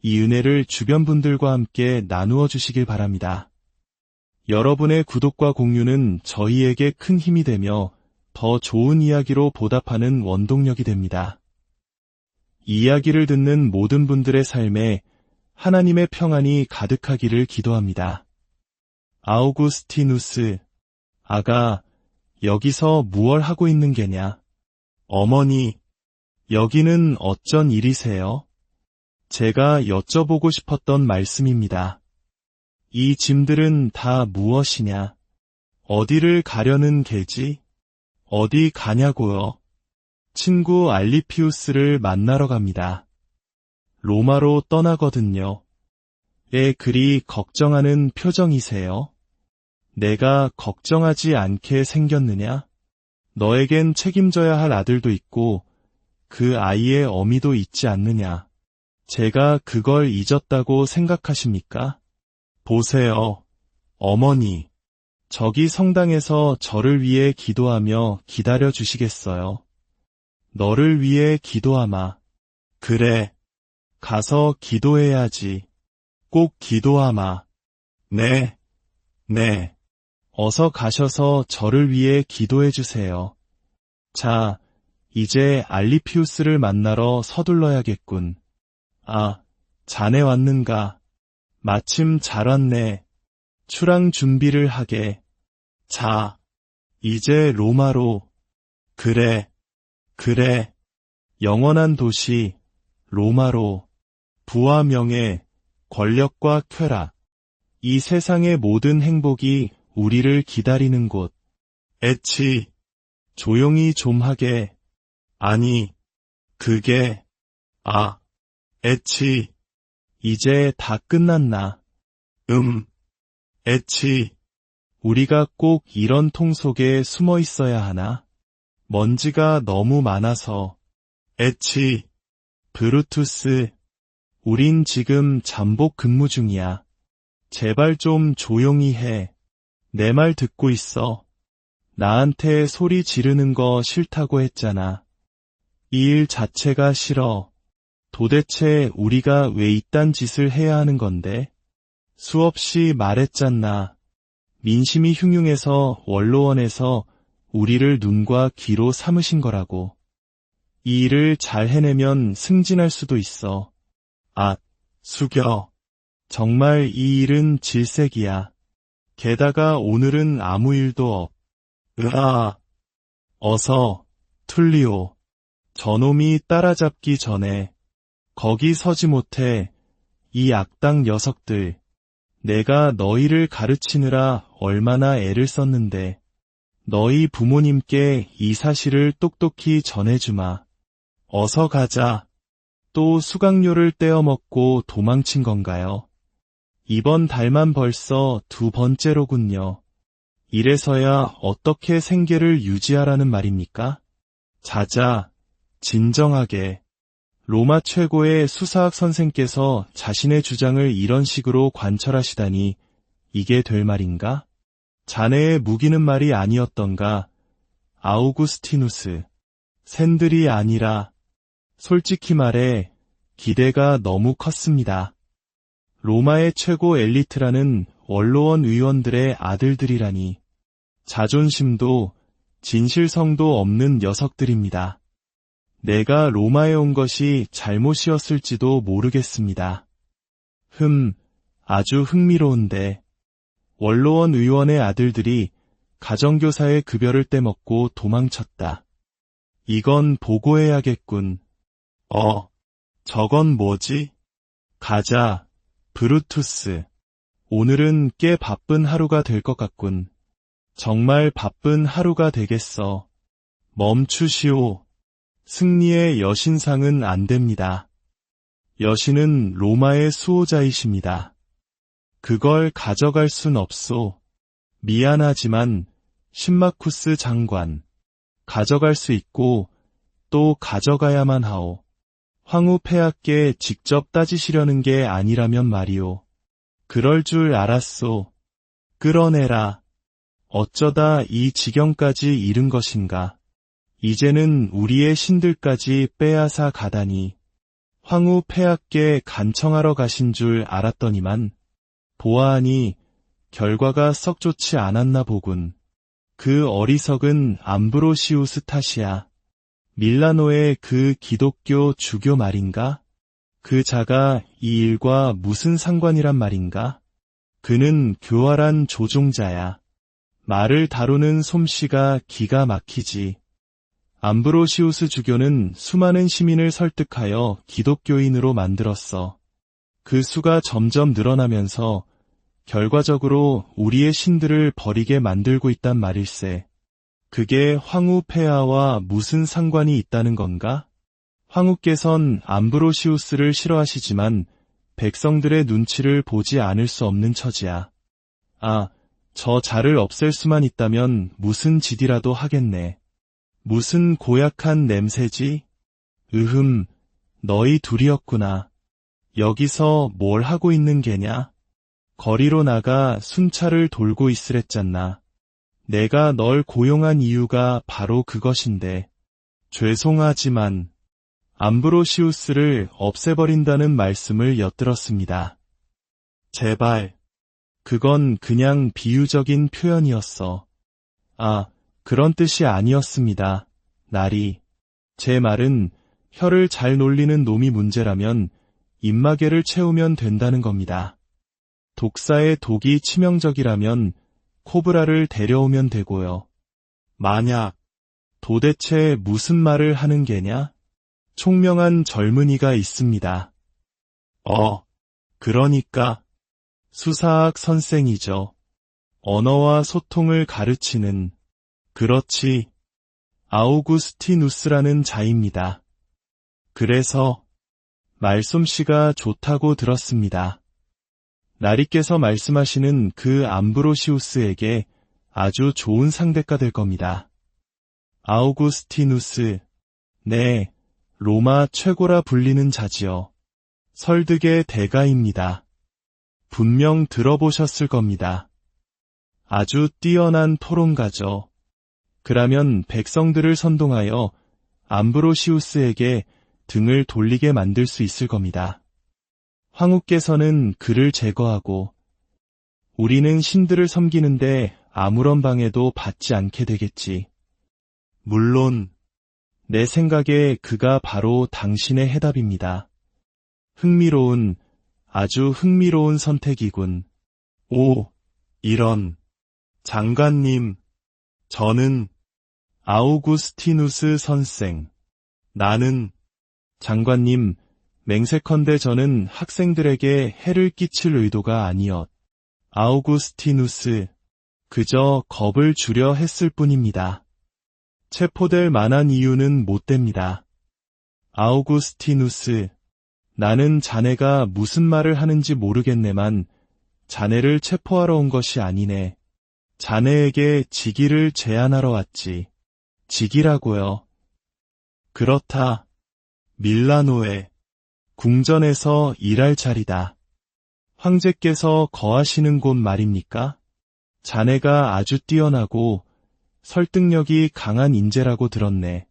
이 은혜를 주변 분들과 함께 나누어 주시길 바랍니다. 여러분의 구독과 공유는 저희에게 큰 힘이 되며 더 좋은 이야기로 보답하는 원동력이 됩니다. 이 이야기를 듣는 모든 분들의 삶에 하나님의 평안이 가득하기를 기도합니다. 아우구스티누스, 아가, 여기서 무얼 하고 있는 게냐? 어머니, 여기는 어쩐 일이세요? 제가 여쭤보고 싶었던 말씀입니다. 이 짐들은 다 무엇이냐? 어디를 가려는 게지? 어디 가냐고요? 친구 알리피우스를 만나러 갑니다. 로마로 떠나거든요. 그리 걱정하는 표정이세요? 내가 걱정하지 않게 생겼느냐? 너에겐 책임져야 할 아들도 있고 그 아이의 어미도 있지 않느냐? 제가 그걸 잊었다고 생각하십니까? 보세요, 어머니. 저기 성당에서 저를 위해 기도하며 기다려 주시겠어요? 너를 위해 기도하마. 그래, 가서 기도해야지. 꼭 기도하마. 네. 어서 가셔서 저를 위해 기도해 주세요. 자, 이제 알리피우스를 만나러 서둘러야겠군. 아, 자네 왔는가? 마침 잘 왔네. 출항 준비를 하게. 자, 이제 로마로. 그래. 영원한 도시, 로마로. 부와 명예, 권력과 쾌락. 이 세상의 모든 행복이 우리를 기다리는 곳. 조용히 좀 하게. 아니, 그게, 이제 다 끝났나? 우리가 꼭 이런 통 속에 숨어 있어야 하나? 먼지가 너무 많아서. 브루투스, 우린 지금 잠복 근무 중이야. 제발 좀 조용히 해. 내 말 듣고 있어. 나한테 소리 지르는 거 싫다고 했잖아. 이 일 자체가 싫어. 도대체 우리가 왜 이딴 짓을 해야 하는 건데? 수없이 말했잖아. 민심이 흉흉해서 원로원에서 우리를 눈과 귀로 삼으신 거라고. 이 일을 잘 해내면 승진할 수도 있어. 숙여. 정말 이 일은 질색이야. 게다가 오늘은 아무 일도 어서, 툴리오. 저놈이 따라잡기 전에. 거기 서지 못해. 이 악당 녀석들. 내가 너희를 가르치느라 얼마나 애를 썼는데. 너희 부모님께 이 사실을 똑똑히 전해주마. 어서 가자. 또 수강료를 떼어먹고 도망친 건가요? 이번 달만 벌써 2번째로군요. 이래서야 어떻게 생계를 유지하라는 말입니까? 자자, 진정하게. 로마 최고의 수사학 선생께서 자신의 주장을 이런 식으로 관철하시다니 이게 될 말인가? 자네의 무기는 말이 아니었던가? 아우구스티누스. 샌들이 아니라, 솔직히 말해 기대가 너무 컸습니다. 로마의 최고 엘리트라는 원로원 의원들의 아들들이라니. 자존심도 진실성도 없는 녀석들입니다. 내가 로마에 온 것이 잘못이었을지도 모르겠습니다. 아주 흥미로운데. 원로원 의원의 아들들이 가정교사의 급여를 떼먹고 도망쳤다. 이건 보고해야겠군. 저건 뭐지? 가자, 브루투스. 오늘은 꽤 바쁜 하루가 될 것 같군. 정말 바쁜 하루가 되겠어. 멈추시오. 승리의 여신상은 안 됩니다. 여신은 로마의 수호자이십니다. 그걸 가져갈 순 없소. 미안하지만 신마쿠스 장관, 가져갈 수 있고 또 가져가야만 하오. 황후 폐하께 직접 따지시려는 게 아니라면 말이오. 그럴 줄 알았소. 끌어내라. 어쩌다 이 지경까지 이른 것인가. 이제는 우리의 신들까지 빼앗아 가다니. 황후 폐하께 간청하러 가신 줄 알았더니만 보아하니 결과가 썩 좋지 않았나 보군. 그 어리석은 암브로시우스 탓이야. 밀라노의 그 기독교 주교 말인가? 그 자가 이 일과 무슨 상관이란 말인가? 그는 교활한 조종자야. 말을 다루는 솜씨가 기가 막히지. 암브로시우스 주교는 수많은 시민을 설득하여 기독교인으로 만들었어. 그 수가 점점 늘어나면서 결과적으로 우리의 신들을 버리게 만들고 있단 말일세. 그게 황후 폐하와 무슨 상관이 있다는 건가? 황후께선 암브로시우스를 싫어하시지만 백성들의 눈치를 보지 않을 수 없는 처지야. 저 자를 없앨 수만 있다면 무슨 짓이라도 하겠네. 무슨 고약한 냄새지? 너희 둘이었구나. 여기서 뭘 하고 있는 게냐? 거리로 나가 순찰을 돌고 있으랬잖나. 내가 널 고용한 이유가 바로 그것인데. 죄송하지만 암브로시우스를 없애버린다는 말씀을 엿들었습니다. 제발. 그건 그냥 비유적인 표현이었어. 그런 뜻이 아니었습니다. 나리. 제 말은 혀를 잘 놀리는 놈이 문제라면 입마개를 채우면 된다는 겁니다. 독사의 독이 치명적이라면 코브라를 데려오면 되고요. 만약 도대체 무슨 말을 하는 게냐? 총명한 젊은이가 있습니다. 그러니까 수사학 선생이죠. 언어와 소통을 가르치는. 그렇지. 아우구스티누스라는 자입니다. 그래서 말솜씨가 좋다고 들었습니다. 나리께서 말씀하시는 그 암브로시우스에게 아주 좋은 상대가 될 겁니다. 아우구스티누스. 네, 로마 최고라 불리는 자지요. 설득의 대가입니다. 분명 들어보셨을 겁니다. 아주 뛰어난 토론가죠. 그러면 백성들을 선동하여 암브로시우스에게 등을 돌리게 만들 수 있을 겁니다. 황후께서는 그를 제거하고 우리는 신들을 섬기는데 아무런 방해도 받지 않게 되겠지. 물론 내 생각에 그가 바로 당신의 해답입니다. 아주 흥미로운 선택이군. 이런. 장관님, 저는 아우구스티누스 선생. 나는 장관님, 맹세컨대 저는 학생들에게 해를 끼칠 의도가 아니었. 아우구스티누스, 그저 겁을 주려 했을 뿐입니다. 체포될 만한 이유는 못 됩니다. 아우구스티누스, 나는 자네가 무슨 말을 하는지 모르겠네만 자네를 체포하러 온 것이 아니네. 자네에게 직위를 제안하러 왔지. 직위라고요. 그렇다. 밀라노에 궁전에서 일할 자리다. 황제께서 거하시는 곳 말입니까? 자네가 아주 뛰어나고 설득력이 강한 인재라고 들었네.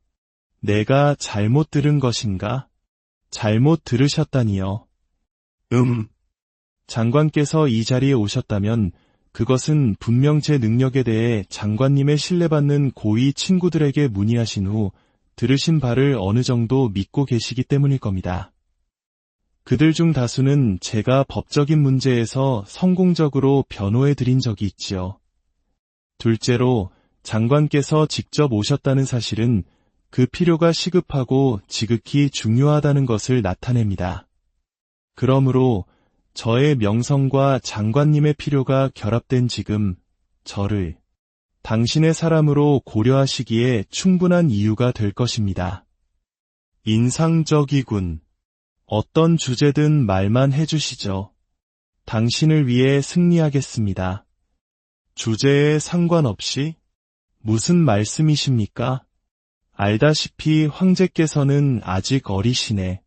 내가 잘못 들은 것인가? 잘못 들으셨다니요. 장관께서 이 자리에 오셨다면 그것은 분명 제 능력에 대해 장관님의 신뢰받는 고위 친구들에게 문의하신 후 들으신 바를 어느 정도 믿고 계시기 때문일 겁니다. 그들 중 다수는 제가 법적인 문제에서 성공적으로 변호해 드린 적이 있지요. 둘째로 장관께서 직접 오셨다는 사실은 그 필요가 시급하고 지극히 중요하다는 것을 나타냅니다. 그러므로 저의 명성과 장관님의 필요가 결합된 지금 저를 당신의 사람으로 고려하시기에 충분한 이유가 될 것입니다. 인상적이군. 어떤 주제든 말만 해주시죠. 당신을 위해 승리하겠습니다. 주제에 상관없이? 무슨 말씀이십니까? 알다시피 황제께서는 아직 어리시네.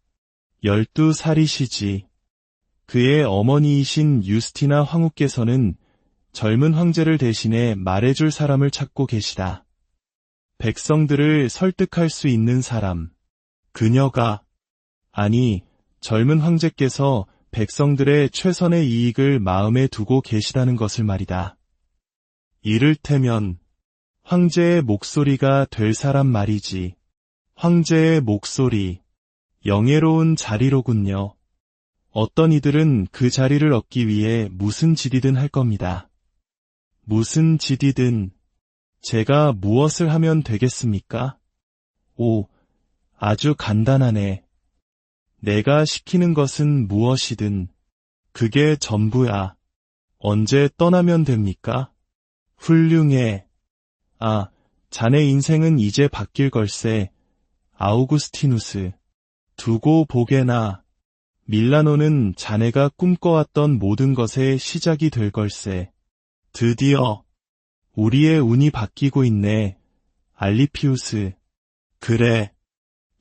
12살이시지. 그의 어머니이신 유스티나 황후께서는 젊은 황제를 대신해 말해줄 사람을 찾고 계시다. 백성들을 설득할 수 있는 사람. 그녀가, 아니, 젊은 황제께서 백성들의 최선의 이익을 마음에 두고 계시다는 것을 말이다. 이를테면 황제의 목소리가 될 사람 말이지. 황제의 목소리, 영예로운 자리로군요. 어떤 이들은 그 자리를 얻기 위해 무슨 짓이든 할 겁니다. 무슨 짓이든 제가 무엇을 하면 되겠습니까? 오, 아주 간단하네. 내가 시키는 것은 무엇이든 그게 전부야. 언제 떠나면 됩니까? 훌륭해. 아, 자네 인생은 이제 바뀔 걸세. 아우구스티누스. 두고 보게나. 밀라노는 자네가 꿈꿔왔던 모든 것의 시작이 될 걸세. 드디어 우리의 운이 바뀌고 있네. 알리피우스. 그래.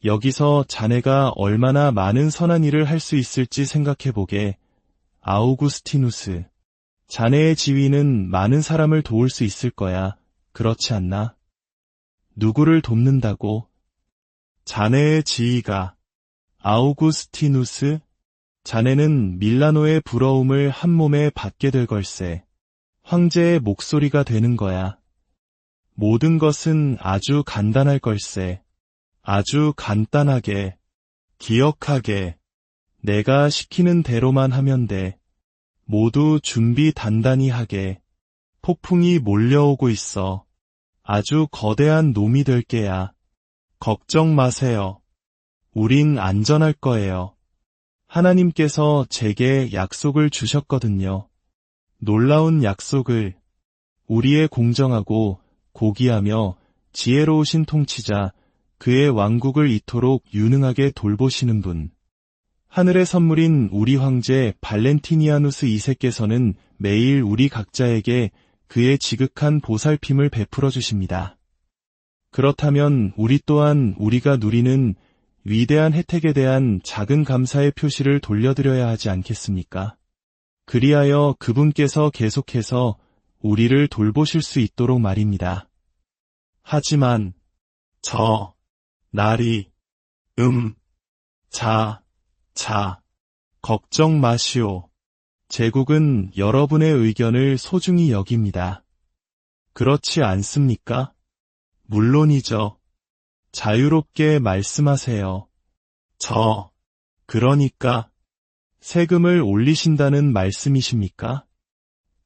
여기서 자네가 얼마나 많은 선한 일을 할 수 있을지 생각해보게. 아우구스티누스. 자네의 지위는 많은 사람을 도울 수 있을 거야. 그렇지 않나? 누구를 돕는다고? 자네의 지위가. 아우구스티누스? 자네는 밀라노의 부러움을 한 몸에 받게 될 걸세. 황제의 목소리가 되는 거야. 모든 것은 아주 간단할 걸세. 아주 간단하게, 기억하게, 내가 시키는 대로만 하면 돼. 모두 준비 단단히 하게. 폭풍이 몰려오고 있어. 아주 거대한 놈이 될 게야. 걱정 마세요. 우린 안전할 거예요. 하나님께서 제게 약속을 주셨거든요. 놀라운 약속을. 우리의 공정하고 고귀하며 지혜로우신 통치자, 그의 왕국을 이토록 유능하게 돌보시는 분. 하늘의 선물인 우리 황제 발렌티니아누스 2세께서는 매일 우리 각자에게 그의 지극한 보살핌을 베풀어 주십니다. 그렇다면 우리 또한 우리가 누리는 위대한 혜택에 대한 작은 감사의 표시를 돌려드려야 하지 않겠습니까? 그리하여 그분께서 계속해서 우리를 돌보실 수 있도록 말입니다. 하지만 날이 걱정 마시오. 제국은 여러분의 의견을 소중히 여깁니다. 그렇지 않습니까? 물론이죠. 자유롭게 말씀하세요. 그러니까 세금을 올리신다는 말씀이십니까?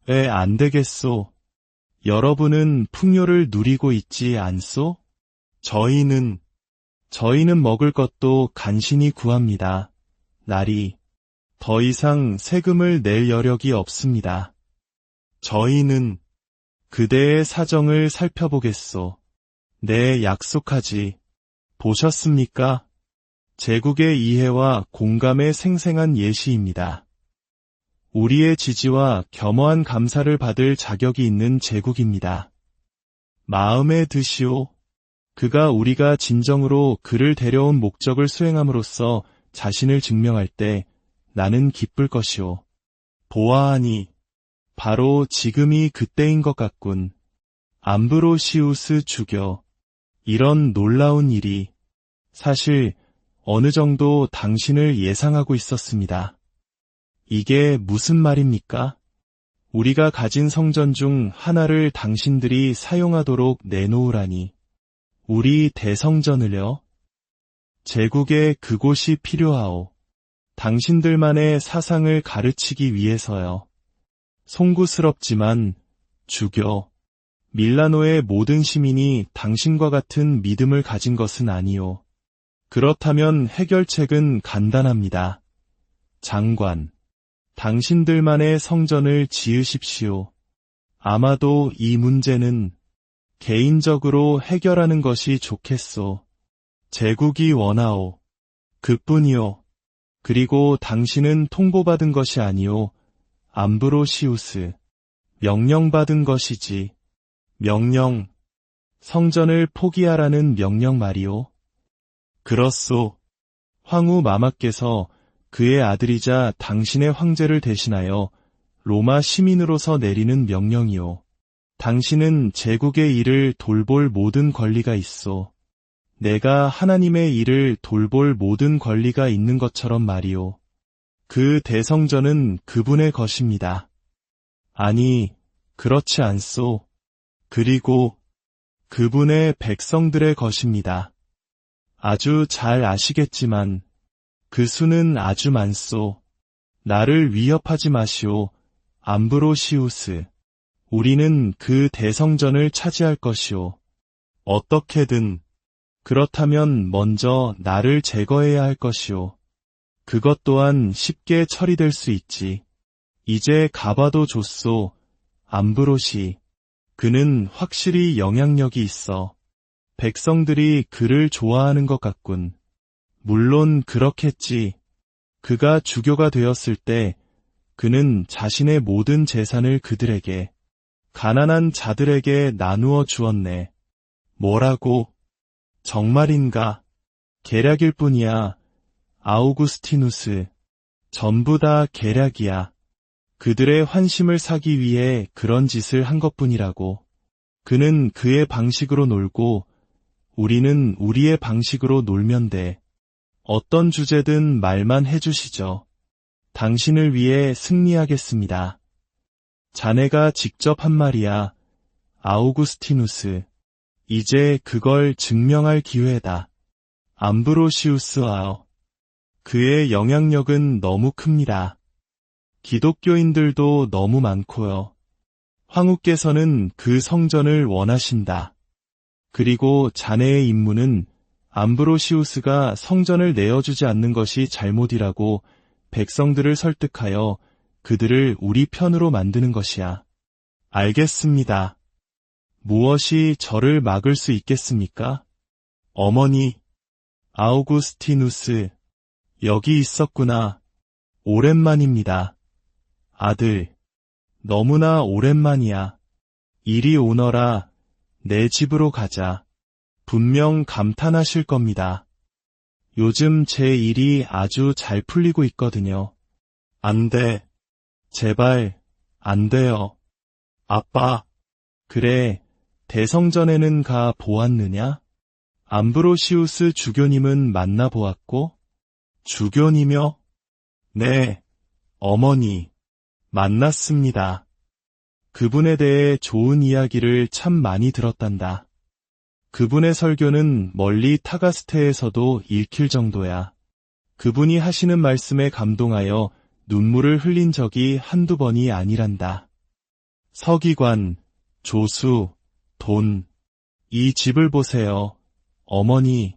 왜 안 되겠소? 여러분은 풍요를 누리고 있지 않소? 저희는 먹을 것도 간신히 구합니다. 날이 더 이상 세금을 낼 여력이 없습니다. 저희는 그대의 사정을 살펴보겠소. 네, 약속하지. 보셨습니까? 제국의 이해와 공감의 생생한 예시입니다. 우리의 지지와 겸허한 감사를 받을 자격이 있는 제국입니다. 마음에 드시오. 그가 우리가 진정으로 그를 데려온 목적을 수행함으로써 자신을 증명할 때 나는 기쁠 것이오. 보아하니 바로 지금이 그때인 것 같군. 암브로시우스 주교. 이런 놀라운 일이 사실 어느 정도 당신을 예상하고 있었습니다. 이게 무슨 말입니까? 우리가 가진 성전 중 하나를 당신들이 사용하도록 내놓으라니. 우리 대성전을요? 제국에 그곳이 필요하오. 당신들만의 사상을 가르치기 위해서요. 송구스럽지만 주교, 밀라노의 모든 시민이 당신과 같은 믿음을 가진 것은 아니요. 그렇다면 해결책은 간단합니다. 장관, 당신들만의 성전을 지으십시오. 아마도 이 문제는 개인적으로 해결하는 것이 좋겠소. 제국이 원하오. 그뿐이요. 그리고 당신은 통보받은 것이 아니오. 암브로시우스. 명령받은 것이지. 명령. 성전을 포기하라는 명령 말이오. 그렇소. 황후 마마께서 그의 아들이자 당신의 황제를 대신하여 로마 시민으로서 내리는 명령이오. 당신은 제국의 일을 돌볼 모든 권리가 있소. 내가 하나님의 일을 돌볼 모든 권리가 있는 것처럼 말이오. 그 대성전은 그분의 것입니다. 아니, 그렇지 않소. 그리고 그분의 백성들의 것입니다. 아주 잘 아시겠지만 그 수는 아주 많소. 나를 위협하지 마시오. 암브로시우스. 우리는 그 대성전을 차지할 것이오. 어떻게든. 그렇다면 먼저 나를 제거해야 할 것이오. 그것 또한 쉽게 처리될 수 있지. 이제 가봐도 좋소. 암브로시. 그는 확실히 영향력이 있어. 백성들이 그를 좋아하는 것 같군. 물론 그렇겠지. 그가 주교가 되었을 때 그는 자신의 모든 재산을 그들에게, 가난한 자들에게 나누어 주었네. 뭐라고? 정말인가? 계략일 뿐이야. 아우구스티누스. 전부 다 계략이야. 그들의 환심을 사기 위해 그런 짓을 한 것뿐이라고. 그는 그의 방식으로 놀고 우리는 우리의 방식으로 놀면 돼. 어떤 주제든 말만 해주시죠. 당신을 위해 승리하겠습니다. 자네가 직접 한 말이야. 아우구스티누스. 이제 그걸 증명할 기회다. 암브로시우스와요. 그의 영향력은 너무 큽니다. 기독교인들도 너무 많고요. 황후께서는 그 성전을 원하신다. 그리고 자네의 임무는 암브로시우스가 성전을 내어주지 않는 것이 잘못이라고 백성들을 설득하여 그들을 우리 편으로 만드는 것이야. 알겠습니다. 무엇이 저를 막을 수 있겠습니까? 어머니, 아우구스티누스, 여기 있었구나. 오랜만입니다. 아들, 너무나 오랜만이야. 이리 오너라. 내 집으로 가자. 분명 감탄하실 겁니다. 요즘 제 일이 아주 잘 풀리고 있거든요. 안 돼. 제발, 안 돼요. 아빠. 그래, 대성전에는 가 보았느냐? 암브로시우스 주교님은 만나보았고? 주교님이요? 네, 어머니. 만났습니다. 그분에 대해 좋은 이야기를 참 많이 들었단다. 그분의 설교는 멀리 타가스테에서도 읽힐 정도야. 그분이 하시는 말씀에 감동하여 눈물을 흘린 적이 한두 번이 아니란다. 서기관, 조수, 돈. 이 집을 보세요. 어머니,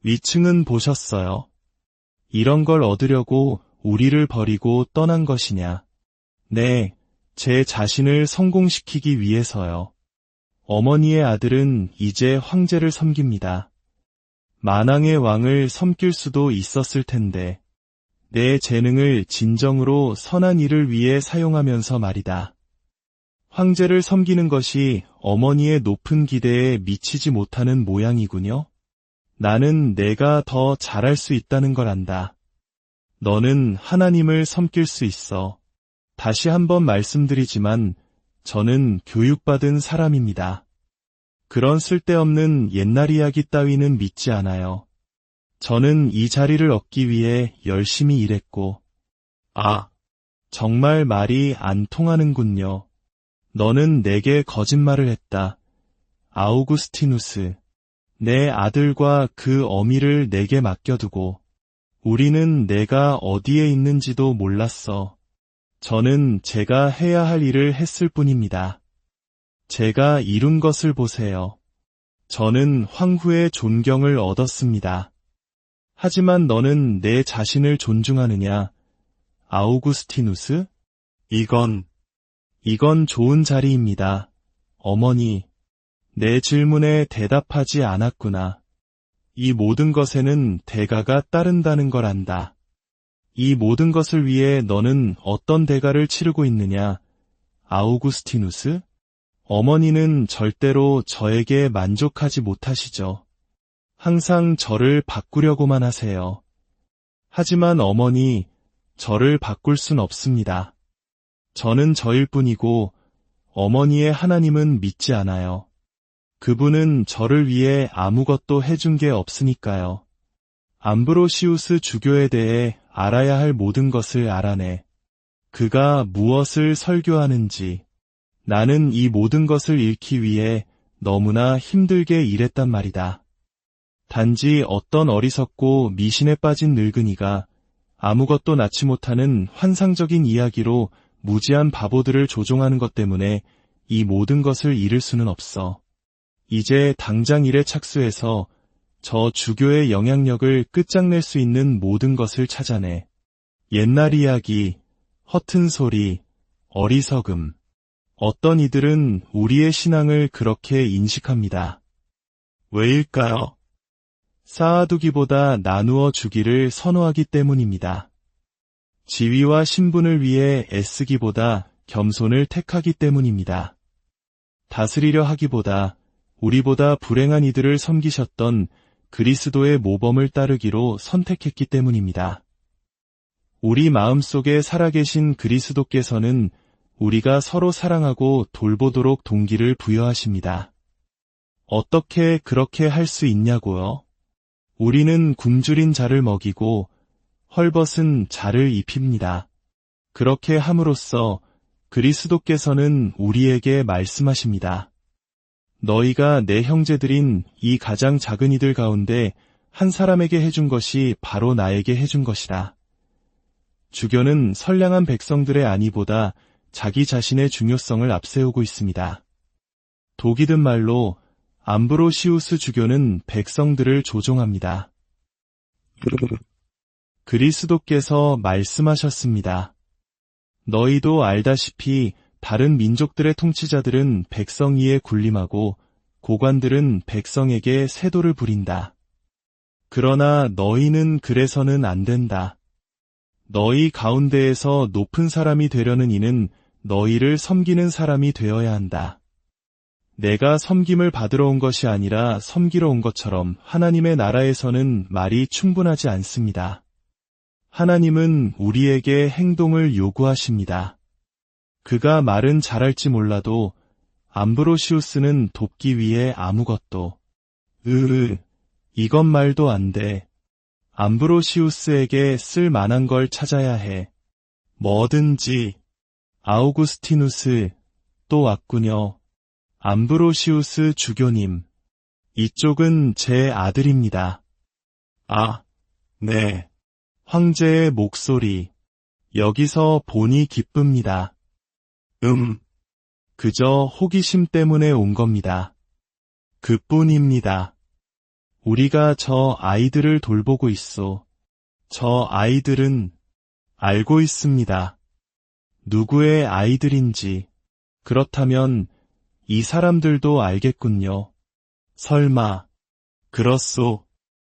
위층은 보셨어요? 이런 걸 얻으려고 우리를 버리고 떠난 것이냐? 네, 제 자신을 성공시키기 위해서요. 어머니의 아들은 이제 황제를 섬깁니다. 만왕의 왕을 섬길 수도 있었을 텐데, 내 재능을 진정으로 선한 일을 위해 사용하면서 말이다. 황제를 섬기는 것이 어머니의 높은 기대에 미치지 못하는 모양이군요. 나는 내가 더 잘할 수 있다는 걸 안다. 너는 하나님을 섬길 수 있어. 다시 한번 말씀드리지만 저는 교육받은 사람입니다. 그런 쓸데없는 옛날 이야기 따위는 믿지 않아요. 저는 이 자리를 얻기 위해 열심히 일했고, 정말 말이 안 통하는군요. 너는 내게 거짓말을 했다. 아우구스티누스, 내 아들과 그 어미를 내게 맡겨두고 우리는 내가 어디에 있는지도 몰랐어. 저는 제가 해야 할 일을 했을 뿐입니다. 제가 이룬 것을 보세요. 저는 황후의 존경을 얻었습니다. 하지만 너는 내 자신을 존중하느냐, 아우구스티누스? 이건 좋은 자리입니다. 어머니, 내 질문에 대답하지 않았구나. 이 모든 것에는 대가가 따른다는 걸 안다. 이 모든 것을 위해 너는 어떤 대가를 치르고 있느냐, 아우구스티누스? 어머니는 절대로 저에게 만족하지 못하시죠. 항상 저를 바꾸려고만 하세요. 하지만 어머니, 저를 바꿀 순 없습니다. 저는 저일 뿐이고 어머니의 하나님은 믿지 않아요. 그분은 저를 위해 아무것도 해준 게 없으니까요. 암브로시우스 주교에 대해 알아야 할 모든 것을 알아내. 그가 무엇을 설교하는지. 나는 이 모든 것을 잃기 위해 너무나 힘들게 일했단 말이다. 단지 어떤 어리석고 미신에 빠진 늙은이가 아무것도 낳지 못하는 환상적인 이야기로 무지한 바보들을 조종하는 것 때문에 이 모든 것을 잃을 수는 없어. 이제 당장 일에 착수해서 저 주교의 영향력을 끝장낼 수 있는 모든 것을 찾아내. 옛날 이야기, 허튼 소리, 어리석음. 어떤 이들은 우리의 신앙을 그렇게 인식합니다. 왜일까요? 쌓아두기보다 나누어 주기를 선호하기 때문입니다. 지위와 신분을 위해 애쓰기보다 겸손을 택하기 때문입니다. 다스리려 하기보다 우리보다 불행한 이들을 섬기셨던 그리스도의 모범을 따르기로 선택했기 때문입니다. 우리 마음속에 살아계신 그리스도께서는 우리가 서로 사랑하고 돌보도록 동기를 부여하십니다. 어떻게 그렇게 할 수 있냐고요? 우리는 굶주린 자를 먹이고 헐벗은 자를 입힙니다. 그렇게 함으로써 그리스도께서는 우리에게 말씀하십니다. 너희가 내 형제들인 이 가장 작은 이들 가운데 한 사람에게 해준 것이 바로 나에게 해준 것이다. 주교는 선량한 백성들의 안위보다 자기 자신의 중요성을 앞세우고 있습니다. 독이든 말로 암브로시우스 주교는 백성들을 조종합니다. 그리스도께서 말씀하셨습니다. 너희도 알다시피 다른 민족들의 통치자들은 백성 위에 군림하고 고관들은 백성에게 세도를 부린다. 그러나 너희는 그래서는 안 된다. 너희 가운데에서 높은 사람이 되려는 이는 너희를 섬기는 사람이 되어야 한다. 내가 섬김을 받으러 온 것이 아니라 섬기러 온 것처럼 하나님의 나라에서는 말이 충분하지 않습니다. 하나님은 우리에게 행동을 요구하십니다. 그가 말은 잘할지 몰라도 암브로시우스는 돕기 위해 아무것도 이것 말도 안 돼. 암브로시우스에게 쓸 만한 걸 찾아야 해. 뭐든지. 아우구스티누스, 또 왔군요. 암브로시우스 주교님. 이쪽은 제 아들입니다. 아, 네. 황제의 목소리. 여기서 보니 기쁩니다. 그저 호기심 때문에 온 겁니다. 그뿐입니다. 우리가 저 아이들을 돌보고 있소. 저 아이들은 알고 있습니다. 누구의 아이들인지. 그렇다면 이 사람들도 알겠군요. 설마. 그렇소.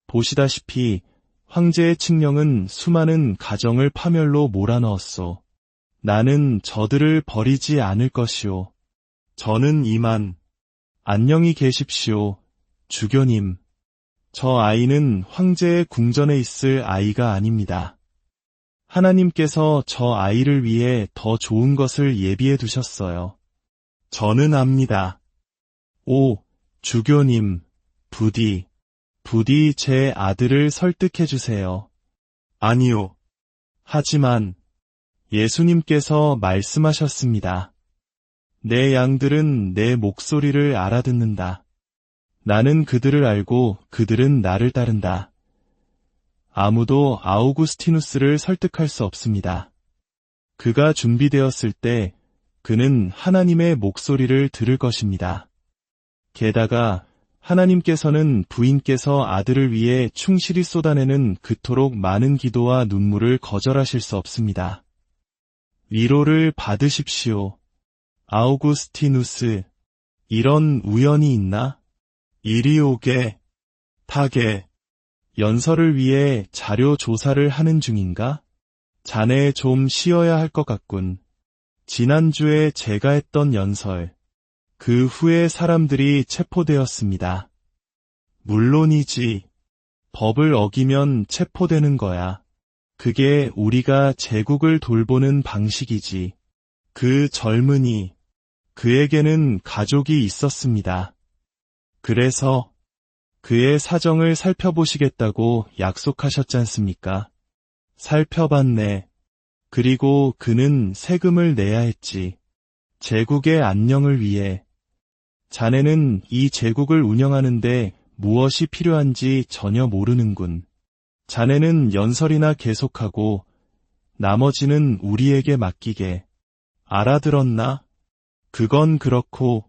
보시다시피 황제의 칙령은 수많은 가정을 파멸로 몰아넣었소. 나는 저들을 버리지 않을 것이오. 저는 이만. 안녕히 계십시오, 주교님. 저 아이는 황제의 궁전에 있을 아이가 아닙니다. 하나님께서 저 아이를 위해 더 좋은 것을 예비해 두셨어요. 저는 압니다. 오, 주교님, 부디 제 아들을 설득해 주세요. 아니요. 하지만 예수님께서 말씀하셨습니다. 내 양들은 내 목소리를 알아듣는다. 나는 그들을 알고 그들은 나를 따른다. 아무도 아우구스티누스를 설득할 수 없습니다. 그가 준비되었을 때 그는 하나님의 목소리를 들을 것입니다. 게다가 하나님께서는 부인께서 아들을 위해 충실히 쏟아내는 그토록 많은 기도와 눈물을 거절하실 수 없습니다. 위로를 받으십시오. 아우구스티누스, 이런 우연이 있나? 이리 오게, 타게, 연설을 위해 자료 조사를 하는 중인가? 자네 좀 쉬어야 할 것 같군. 지난주에 제가 했던 연설, 그 후에 사람들이 체포되었습니다. 물론이지. 법을 어기면 체포되는 거야. 그게 우리가 제국을 돌보는 방식이지. 그 젊은이, 그에게는 가족이 있었습니다. 그래서 그의 사정을 살펴보시겠다고 약속하셨지 않습니까? 살펴봤네. 그리고 그는 세금을 내야 했지. 제국의 안녕을 위해. 자네는 이 제국을 운영하는데 무엇이 필요한지 전혀 모르는군. 자네는 연설이나 계속하고 나머지는 우리에게 맡기게. 알아들었나? 그건 그렇고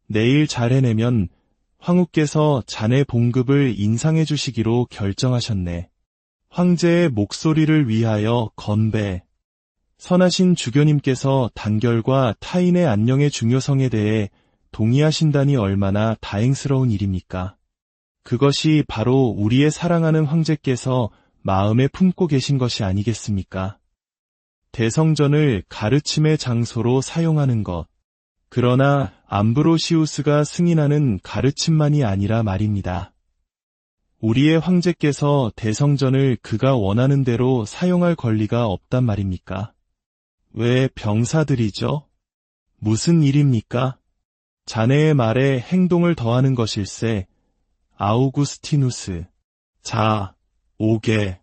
내일 잘 해내면 황후께서 자네 봉급을 인상해 주시기로 결정하셨네. 황제의 목소리를 위하여 건배. 선하신 주교님께서 단결과 타인의 안녕의 중요성에 대해 동의하신다니 얼마나 다행스러운 일입니까? 그것이 바로 우리의 사랑하는 황제께서 마음에 품고 계신 것이 아니겠습니까? 대성전을 가르침의 장소로 사용하는 것. 그러나 암브로시우스가 승인하는 가르침만이 아니라 말입니다. 우리의 황제께서 대성전을 그가 원하는 대로 사용할 권리가 없단 말입니까? 왜 병사들이죠? 무슨 일입니까? 자네의 말에 행동을 더하는 것일세. 아우구스티누스. 자, 오게.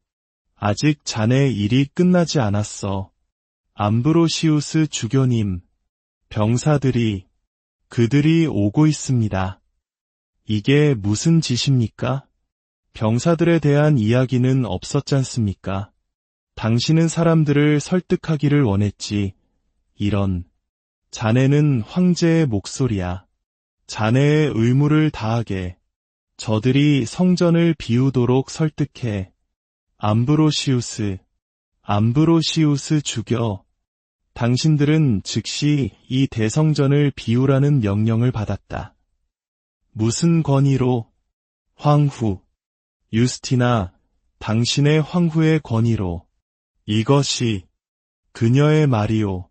아직 자네의 일이 끝나지 않았어. 암브로시우스 주교님. 병사들이, 그들이 오고 있습니다. 이게 무슨 짓입니까? 병사들에 대한 이야기는 없었지 않습니까? 당신은 사람들을 설득하기를 원했지. 이런. 자네는 황제의 목소리야. 자네의 의무를 다하게. 저들이 성전을 비우도록 설득해. 암브로시우스 주교. 당신들은 즉시 이 대성전을 비우라는 명령을 받았다. 무슨 권위로? 황후. 유스티나, 당신의 황후의 권위로. 이것이 그녀의 말이오.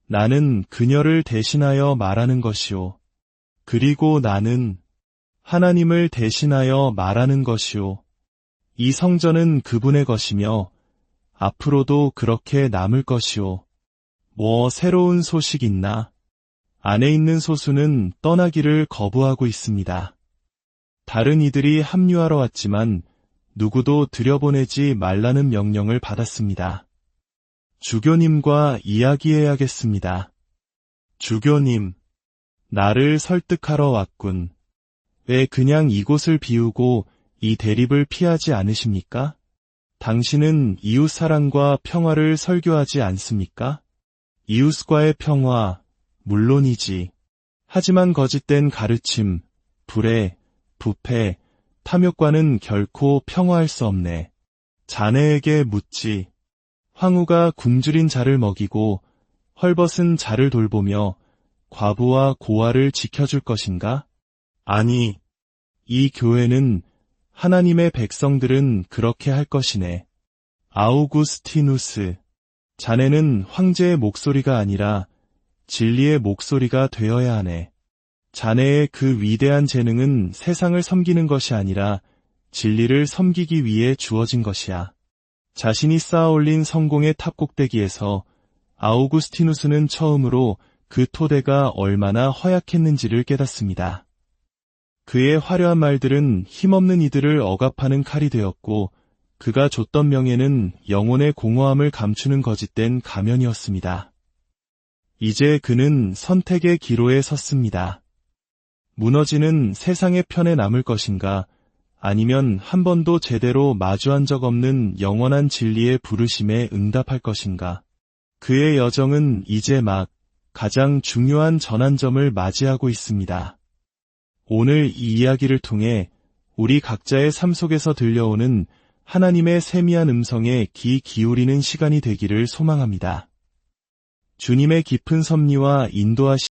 나는 그녀를 대신하여 말하는 것이오. 그리고 나는 하나님을 대신하여 말하는 것이오. 이 성전은 그분의 것이며 앞으로도 그렇게 남을 것이오. 뭐 새로운 소식 있나? 안에 있는 소수는 떠나기를 거부하고 있습니다. 다른 이들이 합류하러 왔지만 누구도 들여보내지 말라는 명령을 받았습니다. 주교님과 이야기해야겠습니다. 주교님, 나를 설득하러 왔군. 왜 그냥 이곳을 비우고 이 대립을 피하지 않으십니까? 당신은 이웃사랑과 평화를 설교하지 않습니까? 이웃과의 평화, 물론이지. 하지만 거짓된 가르침, 불의, 부패, 탐욕과는 결코 평화할 수 없네. 자네에게 묻지. 황후가 굶주린 자를 먹이고 헐벗은 자를 돌보며 과부와 고아를 지켜줄 것인가? 아니, 이 교회는 하나님의 백성들은 그렇게 할 것이네. 아우구스티누스, 자네는 황제의 목소리가 아니라 진리의 목소리가 되어야 하네. 자네의 그 위대한 재능은 세상을 섬기는 것이 아니라 진리를 섬기기 위해 주어진 것이야. 자신이 쌓아올린 성공의 탑꼭대기에서 아우구스티누스는 처음으로 그 토대가 얼마나 허약했는지를 깨닫습니다. 그의 화려한 말들은 힘없는 이들을 억압하는 칼이 되었고 그가 줬던 명예는 영혼의 공허함을 감추는 거짓된 가면이었습니다. 이제 그는 선택의 기로에 섰습니다. 무너지는 세상의 편에 남을 것인가 아니면 한 번도 제대로 마주한 적 없는 영원한 진리의 부르심에 응답할 것인가? 그의 여정은 이제 막 가장 중요한 전환점을 맞이하고 있습니다. 오늘 이 이야기를 통해 우리 각자의 삶 속에서 들려오는 하나님의 세미한 음성에 귀 기울이는 시간이 되기를 소망합니다. 주님의 깊은 섭리와 인도하심